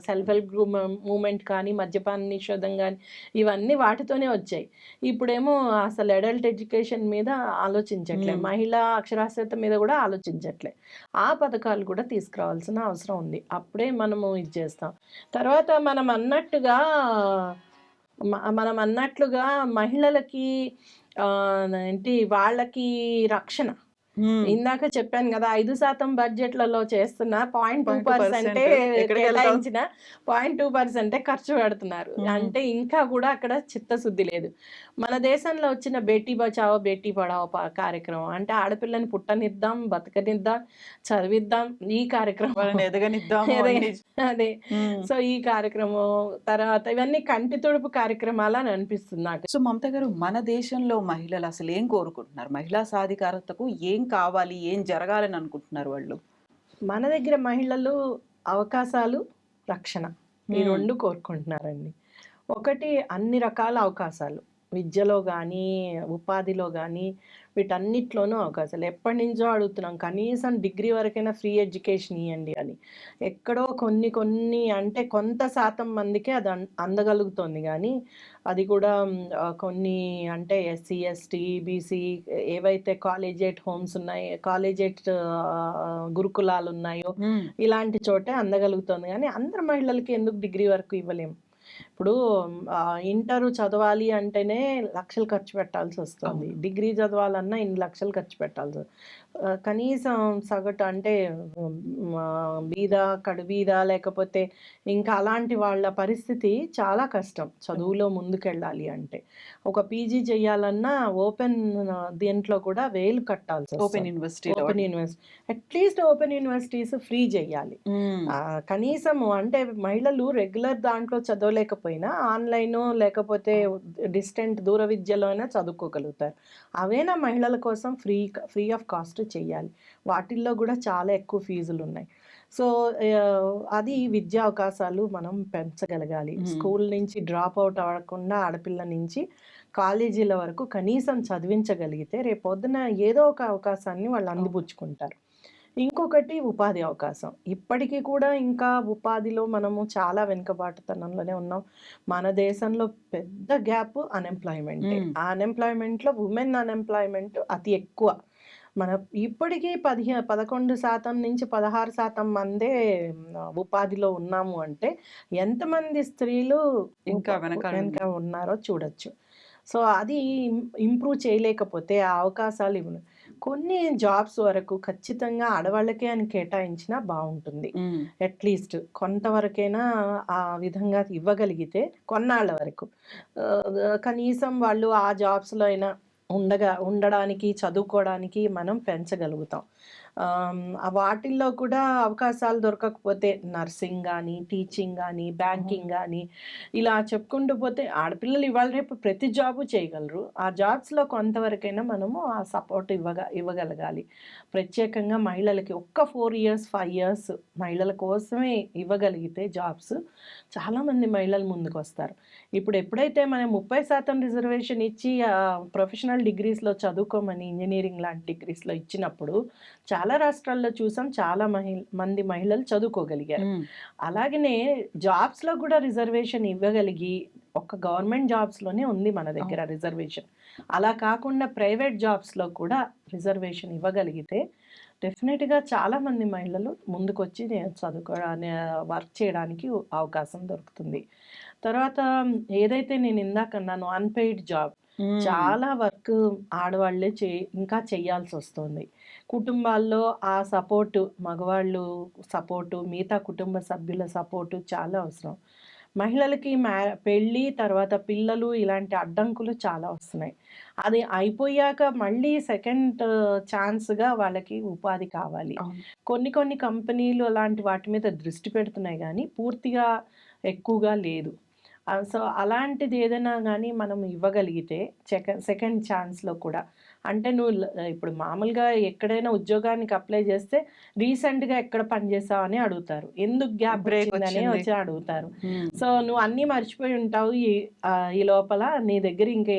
సెల్ఫ్ హెల్ప్ గ్రూప్ మూమెంట్ కానీ, మద్యపాన నిషేధం కానీ, ఇవన్నీ వాటితోనే వచ్చాయి. ఇప్పుడేమో అసలు అడల్ట్ ఎడ్యుకేషన్ మీద ఆలోచించట్లే, మహిళా అక్షరాస్యత మీద కూడా ఆలోచించట్లే. ఆ పథకాలు కూడా తీసుకురావాల్సిన అవసరం ఉంది. అప్పుడే మనము ఇది చేస్తాం. తర్వాత మనం అన్నట్లుగా మహిళలకి ఏంటి వాళ్ళకి రక్షణ. ఇందాక చెప్పాను కదా, 5% బడ్జెట్లలో చేస్తున్న 0.2% కేటాయించిన 0.2% ఖర్చు పెడుతున్నారు. అంటే ఇంకా కూడా అక్కడ చిత్తశుద్ధి లేదు. మన దేశంలో వచ్చిన బేటీ బచావో బేటీ పడావో కార్యక్రమం అంటే ఆడపిల్లని పుట్టనిద్దాం, బతకనిద్దాం, చదివిద్దాం, ఈ కార్యక్రమం ఎదగనిద్దాం. అదే. సో ఈ కార్యక్రమం తర్వాత ఇవన్నీ కంటి తుడుపు కార్యక్రమాలు అని అనిపిస్తుంది నాకు. సో మమత గారు, మన దేశంలో మహిళలు అసలు ఏం కోరుకుంటున్నారు? మహిళా సాధికారతకు ఏం కావాలి, ఏం జరగాలని అనుకుంటున్నారు వాళ్ళు? మన దగ్గర మహిళలు అవకాశాలు, రక్షణ ఈ రెండు కోరుకుంటున్నారండి. ఒకటి, అన్ని రకాల అవకాశాలు, విద్యలో కానీ, ఉపాధిలో కానీ, వీటన్నిటిలోనూ అవకాశాలు. ఎప్పటి నుంచో అడుగుతున్నాం, కనీసం డిగ్రీ వరకైనా ఫ్రీ ఎడ్యుకేషన్ ఇవ్వండి అని. ఎక్కడో కొన్ని అంటే కొంత శాతం మందికే అది అందగలుగుతుంది. కానీ అది కూడా కొన్ని అంటే ఎస్సీ, ఎస్టీ, బీసీ ఏవైతే కాలేజియేట్ హోమ్స్ ఉన్నాయో, కాలేజియేట్ గురుకులాలు ఉన్నాయో, ఇలాంటి చోటే అందగలుగుతుంది. కానీ అందరు మహిళలకి ఎందుకు డిగ్రీ వరకు ఇవ్వలేము? ఇప్పుడు ఇంటర్ చదవాలి అంటేనే లక్షలు ఖర్చు పెట్టాల్సి వస్తుంది. డిగ్రీ చదవాలన్నా ఇన్ని లక్షలు ఖర్చు పెట్టాల్సి కనీసం సగటు అంటే బీద, కడుబీద, లేకపోతే ఇంకా అలాంటి వాళ్ళ పరిస్థితి చాలా కష్టం చదువులో ముందుకెళ్ళాలి అంటే. ఒక పీజీ చేయాలన్నా ఓపెన్ దీంట్లో కూడా వేలు కట్టాల్సి open university at least open universities free చేయాలి కనీసము. అంటే మహిళలు రెగ్యులర్ దాంట్లో చదవలేకపోయినా ఆన్లైన్ లేకపోతే డిస్టెంట్ దూర విద్యలో అయినా చదువుకోగలుగుతారు. అవేనా మహిళల కోసం ఫ్రీ ఆఫ్ కాస్ట్ చేయాలి. వాటిల్లో కూడా చాలా ఎక్కువ ఫీజులు ఉన్నాయి. సో అది విద్యా అవకాశాలు మనం పెంచగలగాలి. స్కూల్ నుంచి డ్రాప్ అవుట్ అవ్వకుండా ఆడపిల్ల నుంచి కాలేజీల వరకు కనీసం చదివించగలిగితే రేపొద్దున ఏదో ఒక అవకాశాన్ని వాళ్ళు అందిపుచ్చుకుంటారు. ఇంకొకటి ఉపాధి అవకాశం. ఇప్పటికీ కూడా ఇంకా ఉపాధిలో మనము చాలా వెనుకబాటుతనంలోనే ఉన్నాం. మన దేశంలో పెద్ద గ్యాప్ అన్ఎంప్లాయ్మెంట్. ఆ అన్ఎంప్లాయ్మెంట్లో ఉమెన్ అన్ఎంప్లాయ్మెంట్ అతి ఎక్కువ. మన ఇప్పటికీ 11% నుంచి 16% మందే ఉపాధిలో ఉన్నాము అంటే ఎంతమంది స్త్రీలు ఇంకా వెనక ఉన్నారో చూడొచ్చు. సో అది ఇంప్రూవ్ చేయలేకపోతే ఆ అవకాశాలు ఇవ్వను. కొన్ని జాబ్స్ వరకు ఖచ్చితంగా ఆడవాళ్ళకే అని కేటాయించినా బాగుంటుంది. అట్లీస్ట్ కొంతవరకైనా ఆ విధంగా ఇవ్వగలిగితే కొన్నాళ్ళ వరకు కనీసం వాళ్ళు ఆ జాబ్స్లో అయినా ఉండడానికి, చదువుకోవడానికి మనం పెంచగలుగుతాం. వాటిల్లో కూడా అవకాశాలు దొరకకపోతే నర్సింగ్ గానీ, టీచింగ్ గానీ, బ్యాంకింగ్ గానీ ఇలా చెప్పుకుంటూ పోతే ఆడపిల్లలు ఇవాళ రేపు ప్రతి జాబు చేయగలరు. ఆ జాబ్స్‌లో కొంతవరకైనా మనము ఆ సపోర్ట్ ఇవ్వగలగాలి. ప్రత్యేకంగా మహిళలకి ఒక్క 4 ఇయర్స్, 5 ఇయర్స్ మహిళల కోసమే ఇవ్వగలిగితే జాబ్స్ చాలామంది మహిళలు ముందుకొస్తారు. ఇప్పుడు ఎప్పుడైతే మనం 30% రిజర్వేషన్ ఇచ్చి ప్రొఫెషనల్ డిగ్రీస్‌లో చదువుకోమని ఇంజినీరింగ్ లాంటి డిగ్రీస్‌లో ఇచ్చినప్పుడు చాలా రాష్ట్రాల్లో చూసాం చాలా మంది మహిళలు చదువుకోగలిగారు. అలాగనే జాబ్స్‌లో కూడా రిజర్వేషన్ ఇవ్వగలిగి ఒక్క గవర్నమెంట్ జాబ్స్‌లోనే ఉంది మన దగ్గర రిజర్వేషన్. అలా కాకుండా ప్రైవేట్ జాబ్స్‌లో కూడా రిజర్వేషన్ ఇవ్వగలిగితే డెఫినెట్‌గా చాలామంది మహిళలు ముందుకొచ్చి వర్క్ చేయడానికి అవకాశం దొరుకుతుంది. తర్వాత ఏదైతే నేను ఇందాక అన్నానో అన్‌పెయిడ్ జాబ్ చాలా వర్క్ ఆడవాళ్ళే ఇంకా చేయాల్సొస్తుంది. కుటుంబాల్లో ఆ సపోర్టు మగవాళ్ళు సపోర్టు, మిగతా కుటుంబ సభ్యుల సపోర్టు చాలా అవసరం. మహిళలకి పెళ్ళి, తర్వాత పిల్లలు ఇలాంటి అడ్డంకులు చాలా వస్తున్నాయి. అది అయిపోయాక మళ్ళీ సెకండ్ ఛాన్స్‌గా వాళ్ళకి ఉపాధి కావాలి. కొన్ని కొన్ని కంపెనీలు అలాంటి వాటి మీద దృష్టి పెడుతున్నాయి గానీ, పూర్తిగా ఎక్కువగా లేదు. సో, అలాంటిది ఏదైనా గానీ మనం ఇవ్వగలిగితే సెకండ్ ఛాన్స్‌లో కూడా అంటే ఇప్పుడు మామూలుగా ఎక్కడైనా ఉద్యోగానికి అప్లై చేస్తే రీసెంట్‌గా ఎక్కడ పనిచేసావు అని అడుగుతారు. ఎందుకు గ్యాప్ బ్రేక్ వచ్చిందని వచ్చింది. వచ్చి అడుగుతారు. సో, నువ్వు అన్నీ మర్చిపోయి ఉంటావు. ఈ లోపల నీ దగ్గర ఇంకా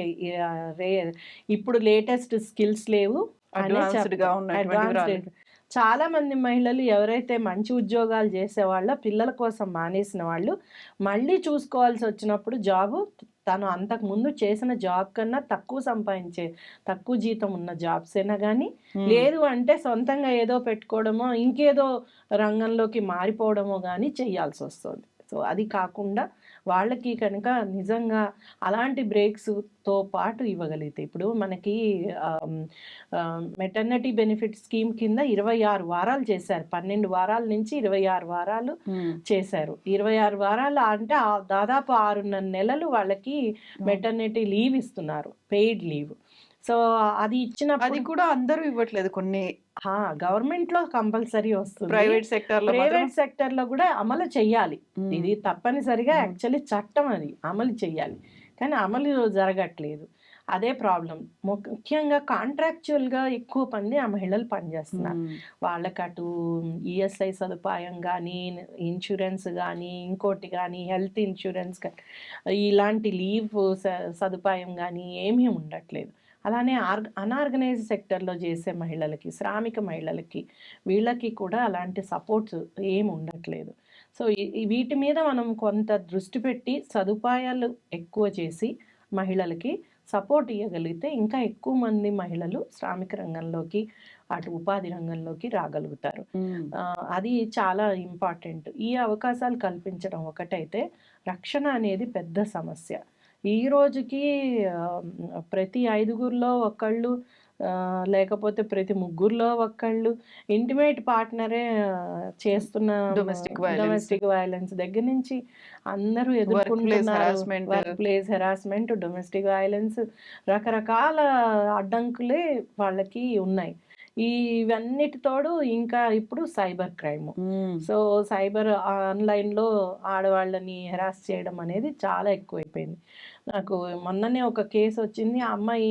ఇప్పుడు లేటెస్ట్ స్కిల్స్ లేవు అనే అడ్వాన్స్డ్‌గా ఉన్నటువంటి వివరాలు. అడ్వాన్స్డ్ చాలా మంది మహిళలు ఎవరైతే మంచి ఉద్యోగాలు చేసేవాళ్ళో పిల్లల కోసం మానేసిన వాళ్ళు మళ్ళీ చూసుకోవాల్సి వచ్చినప్పుడు జాబు తను అంతకుముందు చేసిన జాబ్ కన్నా తక్కువ జీతం ఉన్న జాబ్స్ అయినా కానీ లేదు అంటే సొంతంగా ఏదో పెట్టుకోవడమో ఇంకేదో రంగంలోకి మారిపోవడమో కానీ చేయాల్సి వస్తుంది. సో అది కాకుండా వాళ్ళకి కనుక నిజంగా అలాంటి బ్రేక్స్తో పాటు ఇవ్వగలిగితే ఇప్పుడు మనకి మెటర్నిటీ బెనిఫిట్ స్కీమ్ కింద 26 వారాలు చేశారు. 12 వారాల నుంచి 26 వారాలు చేశారు. 26 వారాలు అంటే దాదాపు 6.5 నెలలు వాళ్ళకి మెటర్నిటీ లీవ్ ఇస్తున్నారు, పెయిడ్ లీవ్. సో అది ఇచ్చినప్పుడు అది కూడా అందరూ ఇవ్వట్లేదు. కొన్ని గవర్నమెంట్ లో కంపల్సరీ వస్తుంది. ప్రైవేట్ సెక్టర్ లో కూడా అమలు చెయ్యాలి. ఇది తప్పనిసరిగా యాక్చువల్లీ చట్టం, అది అమలు చెయ్యాలి. కానీ అమలు జరగట్లేదు. అదే ప్రాబ్లం. ముఖ్యంగా కాంట్రాక్చువల్ గా ఎక్కువ మంది ఆ మహిళలు పనిచేస్తున్నారు. వాళ్ళకి అటు ఈఎస్ఐ సదుపాయం కానీ, ఇన్సూరెన్స్ కానీ, ఇంకోటి కానీ, హెల్త్ ఇన్సూరెన్స్ కానీ, ఇలాంటి లీవ్ సదుపాయం కానీ ఏమీ ఉండట్లేదు. అలానే అనార్గనైజ్డ్ సెక్టర్లో చేసే మహిళలకి, శ్రామిక మహిళలకి, వీళ్ళకి కూడా అలాంటి సపోర్ట్స్ ఏమి ఉండట్లేదు. సో వీటి మీద మనం కొంత దృష్టి పెట్టి సదుపాయాలు ఎక్కువ చేసి మహిళలకి సపోర్ట్ ఇవ్వగలిగితే ఇంకా ఎక్కువ మంది మహిళలు శ్రామిక రంగంలోకి, అటు ఉపాధి రంగంలోకి రాగలుగుతారు. అది చాలా ఇంపార్టెంట్. ఈ అవకాశాలు కల్పించడం ఒకటైతే, రక్షణ అనేది పెద్ద సమస్య. ఈ రోజుకి ప్రతి 5గురిలో ఒకళ్ళు, లేకపోతే ప్రతి 3గురిలో ఒకళ్ళు ఇంటిమేట్ పార్ట్నరే చేస్తున్న డొమెస్టిక్ వైలెన్స్ దగ్గర నుంచి అందరూ ఎదుర్కొంటున్నారు. Work place harassment, domestic violence, రకరకాల అడ్డంకులే వాళ్ళకి ఉన్నాయి. ఇవన్నిటితోడు ఇంకా ఇప్పుడు సైబర్ క్రైమ్. సో సైబర్ ఆన్లైన్లో ఆడవాళ్ళని హెరాస్ చేయడం అనేది చాలా ఎక్కువైపోయింది. నాకు మొన్ననే ఒక కేసు వచ్చింది. ఆ అమ్మాయి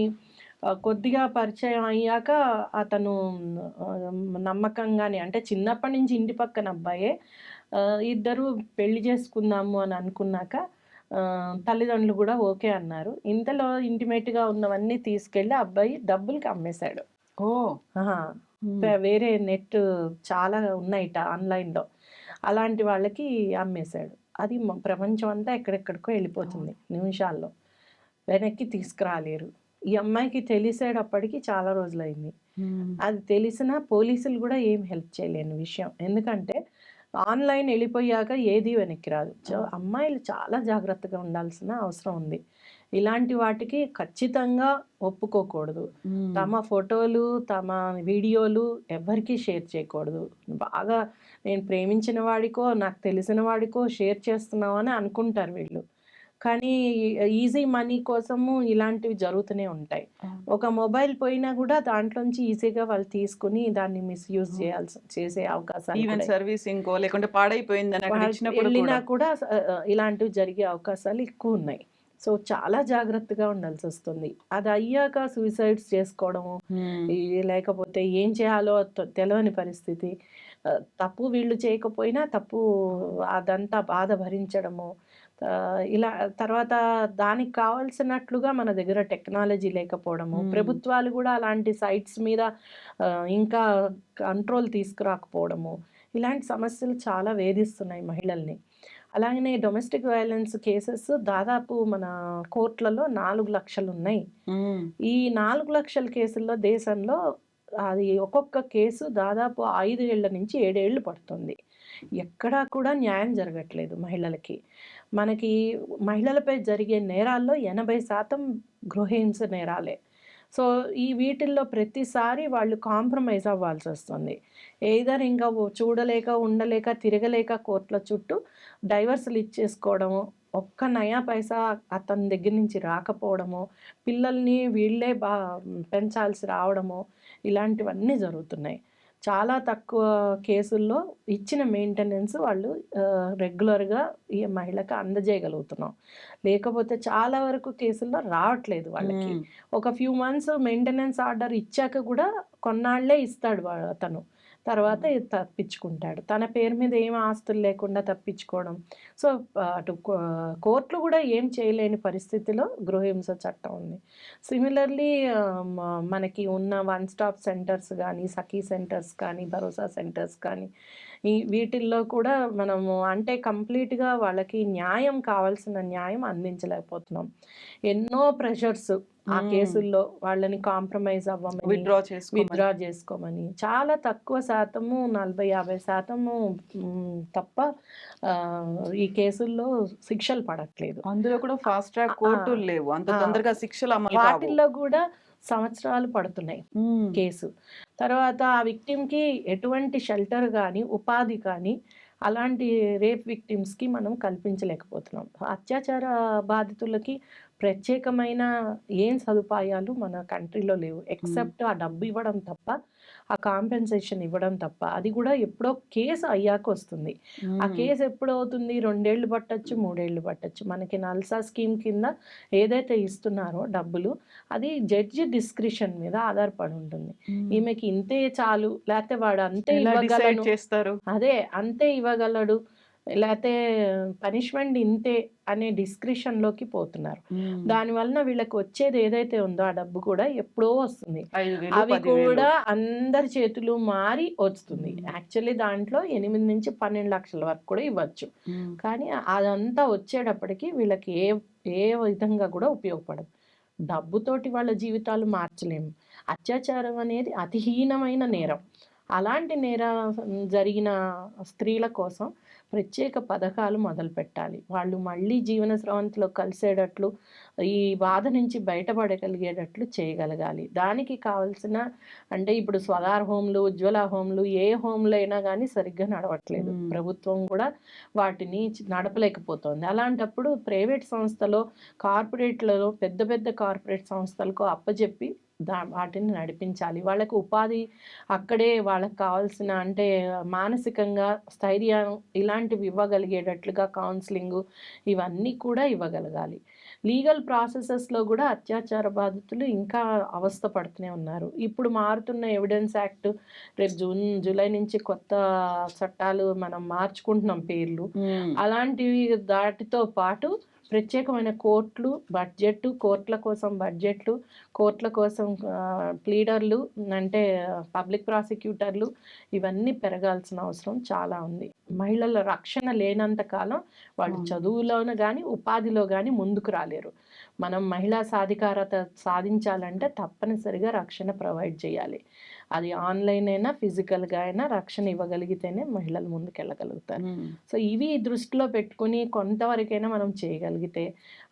కొద్దిగా పరిచయం అయ్యాక అతను నమ్మకంగానే, అంటే చిన్నప్పటి నుంచి ఇంటి పక్కన అబ్బాయే, ఇద్దరు పెళ్లి చేసుకుందాము అని అనుకున్నాక తల్లిదండ్రులు కూడా ఓకే అన్నారు. ఇంతలో ఇంటిమేట్గా ఉన్నవన్నీ తీసుకెళ్ళి అబ్బాయి డబ్బులకి అమ్మేశాడు. వేరే నెట్ చాలా ఉన్నాయిట ఆన్లైన్లో, అలాంటి వాళ్ళకి అమ్మేశాడు. అది ప్రపంచం అంతా ఎక్కడెక్కడికో వెళ్ళిపోతుంది నిమిషాల్లో, వెనక్కి తీసుకురాలేరు. ఈ అమ్మాయికి తెలిసేటప్పటికి చాలా రోజులైంది. అది తెలిసినా పోలీసులు కూడా ఏం హెల్ప్ చేయలేని విషయం. ఎందుకంటే ఆన్లైన్ వెళ్ళిపోయాక ఏది వెనక్కి రాదు. అమ్మాయిలు చాలా జాగ్రత్తగా ఉండాల్సిన అవసరం ఉంది. ఇలాంటి వాటికి ఖచ్చితంగా ఒప్పుకోకూడదు. తమ ఫోటోలు, తమ వీడియోలు ఎవరికీ షేర్ చేయకూడదు. బాగా నేను ప్రేమించిన వాడికో, నాకు తెలిసిన వాడికో షేర్ చేస్తున్నామని అనుకుంటారు వీళ్ళు. కానీ ఈజీ మనీ కోసము ఇలాంటివి జరుగుతూనే ఉంటాయి. అవును. ఒక మొబైల్ పోయినా కూడా దాంట్లోంచి ఈజీగా వాళ్ళు తీసుకొని దాన్ని మిస్‌యూజ్ చేసే అవకాశాలు ఈవెన్ కూడా సర్వీసింగ్‌కో లేకుంటే పాడైపోయిందని అక్కడ ఇచ్చినప్పుడు వెళ్ళినా కూడా. కూడా ఇలాంటివి జరిగే అవకాశాలు ఎక్కువున్నాయి. సో, చాలా జాగ్రత్తగా ఉండాల్సొస్తుంది. అది అయ్యాక సూసైడ్స్ చేసుకోవడము, హ్మ్. లేకపోతే ఏం చేయాలో తెలవని పరిస్థితి. తప్పు వీళ్ళు చేయకపోయినా తప్పు అదంతా బాధ భరించడము. ఇలా తర్వాత దానికి కావాల్సినట్లుగా మన దగ్గర టెక్నాలజీ లేకపోవడము, హ్మ్. ప్రభుత్వాలు గూడా అలాంటి సైట్స్ మీద ఇంకా కంట్రోల్ తీసుకురాకపోవడము, ఇలాంటి సమస్యలు చాలా వేధిస్తున్నాయి మహిళల్ని. అలాగనే డొమెస్టిక్ వయలెన్స్ కేసెస్ దాదాపు మన కోర్ట్‌లలో 4,00,000 ఉన్నాయి. హ్మ్. ఈ 4,00,000 కేసుల్లో దేశంలో అది ఒక్కొక్క కేసు దాదాపు 5 ఏళ్ల నుంచి 7 ఏళ్ళు పడుతుంది. ఎక్కడా కూడా న్యాయం జరగట్లేదు మహిళలకి. మనకి మహిళలపై జరిగే నేరాల్లో 80% గృహహింస నేరాలే. సో, వీటిల్లో ప్రతిసారి వాళ్ళు కాంప్రమైజ్ అవ్వాల్సొస్తుంది. ఎయిదర్ ఇంకా చూడలేక, ఉండలేక, తిరగలేక కోర్ట్‌ల చుట్టూ డైవర్స్‌లు ఇచ్చేసుకోవడము, ఒక్క నయా పైసా అతని దగ్గర నుంచి రాకపోవడము, పిల్లల్ని వీళ్ళే పెంచాల్సి రావడము, ఇలాంటివన్నీ జరుగుతున్నాయి. చాలా తక్కువ కేసుల్లో ఇచ్చిన మెయింటెనెన్స్ వాళ్ళు రెగ్యులర్‌గా ఈ మహిళకి అందజేయగలుగుతున్నాం. లేకపోతే చాలా వరకు కేసుల్లో రావట్లేదు వాళ్ళకి. హ్మ్. ఒక ఫ్యూ మంత్స్ మెయింటెనెన్స్ ఆర్డర్ ఇచ్చాక గూడా కొన్నాళ్ళే ఇస్తాడు అతను. తర్వాత ఇది తప్పించుకుంటాడు. తన పేరు మీద ఏం ఆస్తులు లేకుండా తప్పించుకోవడం. సో, అటు కోర్ట్‌లు గూడా ఏం చేయలేని పరిస్థితిలో గృహహింస చట్టం ఉంది. సిమిలర్‌లీ మనకి ఉన్న వన్ స్టాప్ సెంటర్స్ గానీ, సఖీ సెంటర్స్ కానీ, భరోసా సెంటర్స్ కానీ, వీటిల్లో కూడా మనము అంటే కంప్లీట్‌గా వాళ్ళకి కావాల్సిన న్యాయం అందించలేకపోతున్నాం. ఎన్నో ప్రెషర్స్ ఆ హ్మ్. కేసుల్లో వాళ్ళని కాంప్రమైజ్ అవ్వమని, విత్‌డ్రా చేసుకోమని. చాలా తక్కువ శాతము 40-50% తప్ప ఈ కేసుల్లో శిక్షలు పడట్లేదు. అందులో కూడా ఫాస్ట్ ట్రాక్ ఆ! కోర్టులు లేవు. అంత ఆ! తొందరగా శిక్షలు అమలు కావు. వాటిల్లో గూడా సంవత్సరాలు పడుతున్నాయి హ్మ్. కేసు. తర్వాత ఆ విక్టిమ్‌కి ఎటువంటి షెల్టర్ గానీ, ఉపాధి కానీ అలాంటి రేప్ విక్టిమ్స్‌కి మనం కల్పించలేకపోతున్నాం. అత్యాచార బాధితులకి ప్రత్యేకమైన ఏం సదుపాయాలు మన కంట్రీలో లేవు. హ్మ్. ఎక్సెప్ట్ ఆ డబ్బు ఇవ్వడం తప్ప, ఆ కాంపెన్సేషన్ ఇవ్వడం తప్ప. అది గూడా ఎప్పుడో కేసు అయ్యాకొస్తుంది. ఆ హ్మ్. కేసు ఎప్పుడవుతుంది? 2 ఏళ్ళు పట్టొచ్చు, 3 ఏళ్ళు పట్టొచ్చు. మనకి నల్సా స్కీమ్ కింద ఏదైతే ఇస్తున్నారో డబ్బులు, అది జడ్జి డిస్క్రిషన్ మీద ఆధారపడి ఉంటుంది. హ్మ్. ఈమెకి ఇంతే చాలు, లేతే వాడు అంతే ఎలా డిసైడ్ ఇవ్వగలను. చేస్తారు? అదే అంతే ఇవ్వగలడు, లేతే పనిష్మెంట్ ఇంతే అనే డిస్క్రిషన్‌లోకి పోతున్నారు. హ్మ్. దాని వలన వీళ్ళకి వచ్చేది ఏదైతే ఉందో ఆ డబ్బు కూడా ఎప్పుడో వస్తుంది. 5,000, అవి 10,000. కూడా అందరి చేతులు మారి వస్తుంది. హ్మ్. యాక్చువల్లీ దాంట్లో 8-12 లక్షల వరకు కూడా ఇవ్వచ్చు. హ్మ్. కానీ అదంతా వచ్చేటప్పటికి వీళ్ళకి ఏ ఏ విధంగా కూడా ఉపయోగపడదు. డబ్బుతోటి వాళ్ళ జీవితాలు మార్చలేము. అత్యాచారం అనేది అతి హీనమైన నేరం. అలాంటి జరిగిన స్త్రీల కోసం ప్రత్యేక పథకాలు మొదలుపెట్టాలి. వాళ్ళు మళ్ళీ జీవన స్రవంతిలో కలిసేటట్లు, ఈ బాధ నుంచి బయటపడగలిగేటట్లు చేయగలగాలి. దానికి కావాల్సిన అంటే ఇప్పుడు స్వధార్ హోమ్‌లు, ఉజ్వల హోమ్‌లు ఏ హోమ్‌లో అయినా గానీ సరిగ్గా నడవట్లేదు. హ్మ్. ప్రభుత్వం కూడా వాటిని నడపలేకపోతోంది. అలాంటప్పుడు ప్రైవేట్ సంస్థలో, కార్పొరేట్‌లలో పెద్ద పెద్ద కార్పొరేట్ సంస్థలకు అప్పజెప్పి వాటిని నడిపించాలి. వాళ్ళకి ఉపాధి అక్కడే వాళ్ళకి కావాల్సిన అంటే మానసికంగా స్థైర్యం ఇలాంటివి ఇవ్వగలిగేటట్లుగా కౌన్సెలింగు ఇవన్నీ కూడా ఇవ్వగలగాలి. లీగల్ ప్రాసెసెస్‌లో గూడా అత్యాచార బాధితులు ఇంకా అవస్థ పడుతూనే ఉన్నారు. ఇప్పుడు మారుతున్న ఎవిడెన్స్ యాక్ట్ రేపు జూలై నుంచి కొత్త చట్టాలు మనం మార్చుకుంటున్నాం పేర్లు. హ్మ్. అలాంటివి దాటితో పాటు ప్రత్యేకమైన కోర్టులు, కోర్టుల కోసం బడ్జెట్లు, కోర్టుల కోసం ప్లీడర్లు అంటే పబ్లిక్ ప్రాసిక్యూటర్లు ఇవన్నీ పెరగాల్సిన అవసరం చాలా ఉంది. మహిళల రక్షణ లేనంత కాలం వాళ్ళు అవును. చదువులోను గానీ, ఉపాధిలో గానీ ముందుకు రాలేరు. మనం మహిళా సాధికారత సాధించాలంటే తప్పనిసరిగా రక్షణ ప్రొవైడ్ చేయాలి. అది ఆన్‌లైన్ అయినా, ఫిజికల్‌గా అయినా రక్షణ ఇవ్వగలిగితేనే మహిళలు ముందుకెళ్ళగలుగుతారు. హ్మ్. సో, ఇవి దృష్టిలో పెట్టుకొని కొంతవరకైనా మనం చేయగలిగితే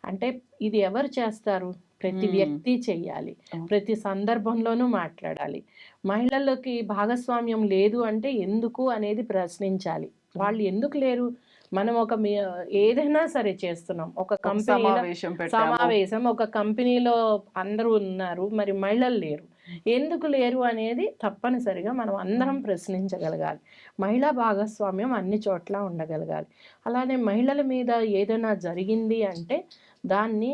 అంటే ఇది ఎవరు చేస్తారు? ప్రతి హ్మ్. వ్యక్తి చెయ్యాలి. అవును. ప్రతి సందర్భంలోనూ మాట్లాడాలి. మహిళలకి భాగస్వామ్యం లేదు అంటే ఎందుకు అనేది ప్రశ్నించాలి. వాళ్ళు ఎందుకు లేరు? మనం ఏదైనా సరే చేస్తున్నాం, ఒక కంపెనీలో సమావేశం పెట్టాము. సమావేశం, ఒక కంపెనీలో అందరూ ఉన్నారు, మరి మహిళలు లేరు, ఎందుకు లేరు అనేది తప్పనిసరిగా మనం అందరం ప్రశ్నించగలగాలి. మహిళా భాగస్వామ్యం అన్ని చోట్ల ఉండగలగాలి. అలానే మహిళల మీద ఏదైనా జరిగింది అంటే దాన్ని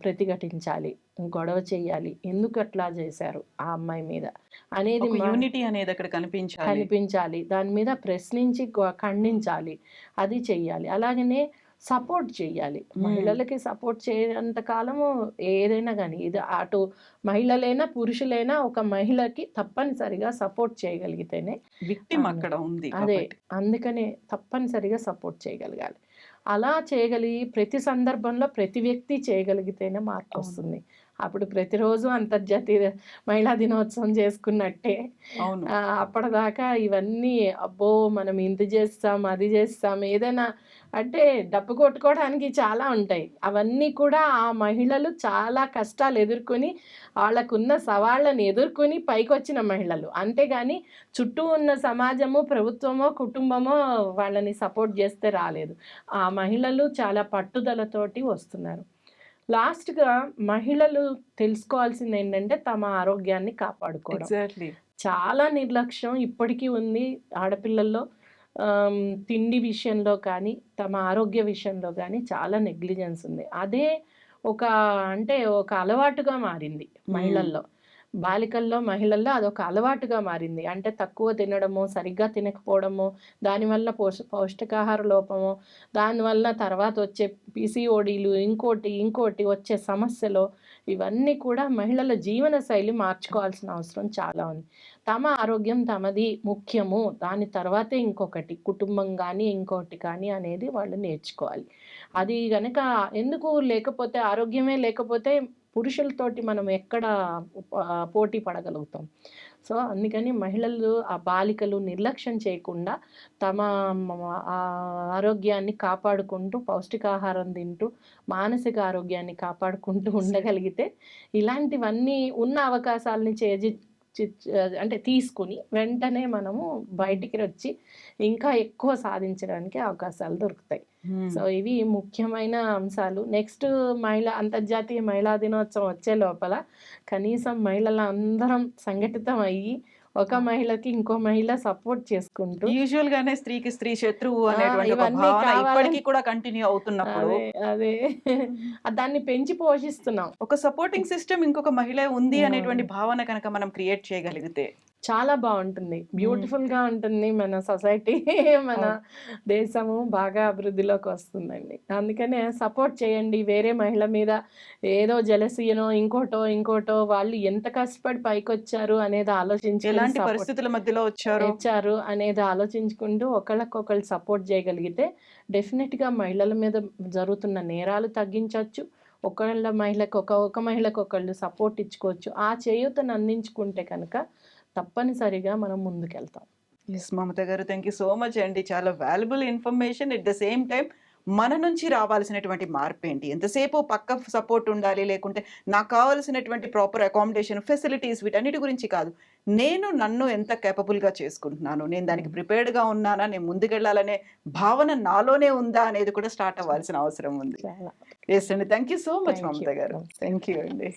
ప్రతిఘటించాలి, గొడవ చేయాలి, ఎందుకు అట్లా చేశారు ఆ అమ్మాయి మీద అనేది యూనిటీ అనేది అక్కడ కనిపించాలి, దాని మీద ప్రశ్నించి ఖండించాలి, అది చెయ్యాలి. అలాగనే సపోర్ట్ చేయాలి, మహిళలకి సపోర్ట్ చేయనంత కాలము ఏదైనా కానీ, ఇది అటు మహిళలైనా పురుషులైనా ఒక మహిళకి తప్పనిసరిగా సపోర్ట్ చేయగలిగితేనే విక్టిమ్ అక్కడ ఉంది. అదే, అందుకనే తప్పనిసరిగా సపోర్ట్ చేయగలగాలి. అలా చేయగలిగి ప్రతి సందర్భంలో ప్రతి వ్యక్తి చేయగలిగితేనే మార్పు వస్తుంది. అప్పుడు ప్రతిరోజు అంతర్జాతీయ మహిళా దినోత్సవం చేసుకున్నట్టే. అప్పటిదాకా ఇవన్నీ అబ్బో మనం ఇది చేస్తాం అది చేస్తాం, ఏదైనా అంటే డప్పు కొట్టుకోవడానికి చాలా ఉంటాయి. అవన్నీ కూడా ఆ మహిళలు చాలా కష్టాలు ఎదుర్కొని వాళ్ళకున్న సవాళ్ళని ఎదుర్కొని పైకొచ్చిన మహిళలు. అంతేగాని చుట్టూ ఉన్న సమాజము, ప్రభుత్వమో, కుటుంబమో వాళ్ళని సపోర్ట్ చేస్తే రాలేదు. ఆ మహిళలు చాలా పట్టుదలతోటి వస్తున్నారు. లాస్ట్గా మహిళలు తెలుసుకోవాల్సింది ఏంటంటే తమ ఆరోగ్యాన్ని కాపాడుకోవడం. చాలా నిర్లక్ష్యం ఇప్పటికీ ఉంది ఆడపిల్లల్లో. తిండి విషయంలో కానీ తమ ఆరోగ్య విషయంలో కానీ చాలా నెగ్లిజెన్స్ ఉంది. అదే ఒక అలవాటుగా మారింది మహిళల్లో, బాలికల్లో, మహిళల్లో అదొక అలవాటుగా మారింది. అంటే తక్కువ తినడము, సరిగ్గా తినకపోవడము, దానివల్ల పౌష్టికాహార లోపము, దానివల్ల తర్వాత వచ్చే పిసిఓడీలు, ఇంకోటి వచ్చే సమస్యలు, ఇవన్నీ కూడా మహిళల జీవన శైలి మార్చుకోవాల్సిన అవసరం చాలా ఉంది. తమ ఆరోగ్యం తమది ముఖ్యము, దాని తర్వాతే ఇంకొకటి, కుటుంబం కానీ ఇంకొకటి కానీ అనేది వాళ్ళు నేర్చుకోవాలి. అది కనుక ఎందుకు లేకపోతే, ఆరోగ్యమే లేకపోతే పురుషులతోటి మనం ఎక్కడ పోటీ పడగలుగుతాం? సో అందుకని మహిళలు, ఆ బాలికలు నిర్లక్ష్యం చేయకుండా తమ ఆరోగ్యాన్ని కాపాడుకుంటూ, పౌష్టికాహారం తింటూ, మానసిక ఆరోగ్యాన్ని కాపాడుకుంటూ ఉండగలిగితే ఇలాంటివన్నీ ఉన్న అవకాశాలని తీసుకుని వెంటనే మనము బయటికి వచ్చి ఇంకా ఎక్కువ సాధించడానికి అవకాశాలు దొరుకుతాయి. సో ఇవి ముఖ్యమైన అంశాలు. నెక్స్ట్ అంతర్జాతీయ మహిళా దినోత్సవం వచ్చే లోపల కనీసం మహిళలు అందరం సంఘటితం అయ్యి ఒక మహిళకి ఇంకో మహిళ సపోర్ట్ చేసుకుంటూ, యూజువల్ గానే స్త్రీకి స్త్రీ శత్రువు అనేటువంటి ఒక భావన ఇప్పటికీ కూడా కంటిన్యూ అవుతున్నప్పుడు అదే దాన్ని పెంచి పోషిస్తున్నాం. ఒక సపోర్టింగ్ సిస్టమ్ ఇంకొక మహిళ ఉంది అనేటువంటి భావన కనుక మనం క్రియేట్ చేయగలిగితే చాలా బాగుంటుంది, బ్యూటిఫుల్ గా ఉంటుంది. మన సొసైటీ, మన దేశము బాగా అభివృద్ధిలోకి వస్తుందండి. అందుకనే సపోర్ట్ చేయండి. వేరే మహిళ మీద ఏదో జలసీనో ఇంకోటో వాళ్ళు ఎంత కష్టపడి పైకి వచ్చారు అనేది ఆలోచించి, ఎలాంటి పరిస్థితుల మధ్యలో వచ్చారు అనేది ఆలోచించుకుంటూ ఒకళ్ళకొకళ్ళు సపోర్ట్ చేయగలిగితే డెఫినెట్ గా మహిళల మీద జరుగుతున్న నేరాలు తగ్గించవచ్చు. ఒక మహిళకు ఒకళ్ళు సపోర్ట్ ఇచ్చుకోవచ్చు. ఆ చేయూతను అందించుకుంటే కనుక తప్పనిసరిగా మనం ముందుకెళ్తాం. ఎస్ మమత గారు, థ్యాంక్ యూ సో మచ్ అండి. చాలా valuable information. At the same time మన నుంచి రావాల్సినటువంటి మార్పు ఏంటి, ఎంతసేపు పక్క సపోర్ట్ ఉండాలి, లేకుంటే నాకు కావాల్సినటువంటి ప్రాపర్ అకామిడేషన్, ఫెసిలిటీస్, వీటన్నిటి గురించి కాదు, నన్ను ఎంత కేపబుల్గా చేసుకుంటున్నాను, నేను దానికి ప్రిపేర్డ్గా ఉన్నానా, నేను ముందుకెళ్ళాలనే భావన నాలోనే ఉందా అనేది కూడా స్టార్ట్ అవ్వాల్సిన అవసరం ఉంది. ఎస్ అండి, థ్యాంక్ యూ సో మచ్ మమత గారు. థ్యాంక్ యూ అండి.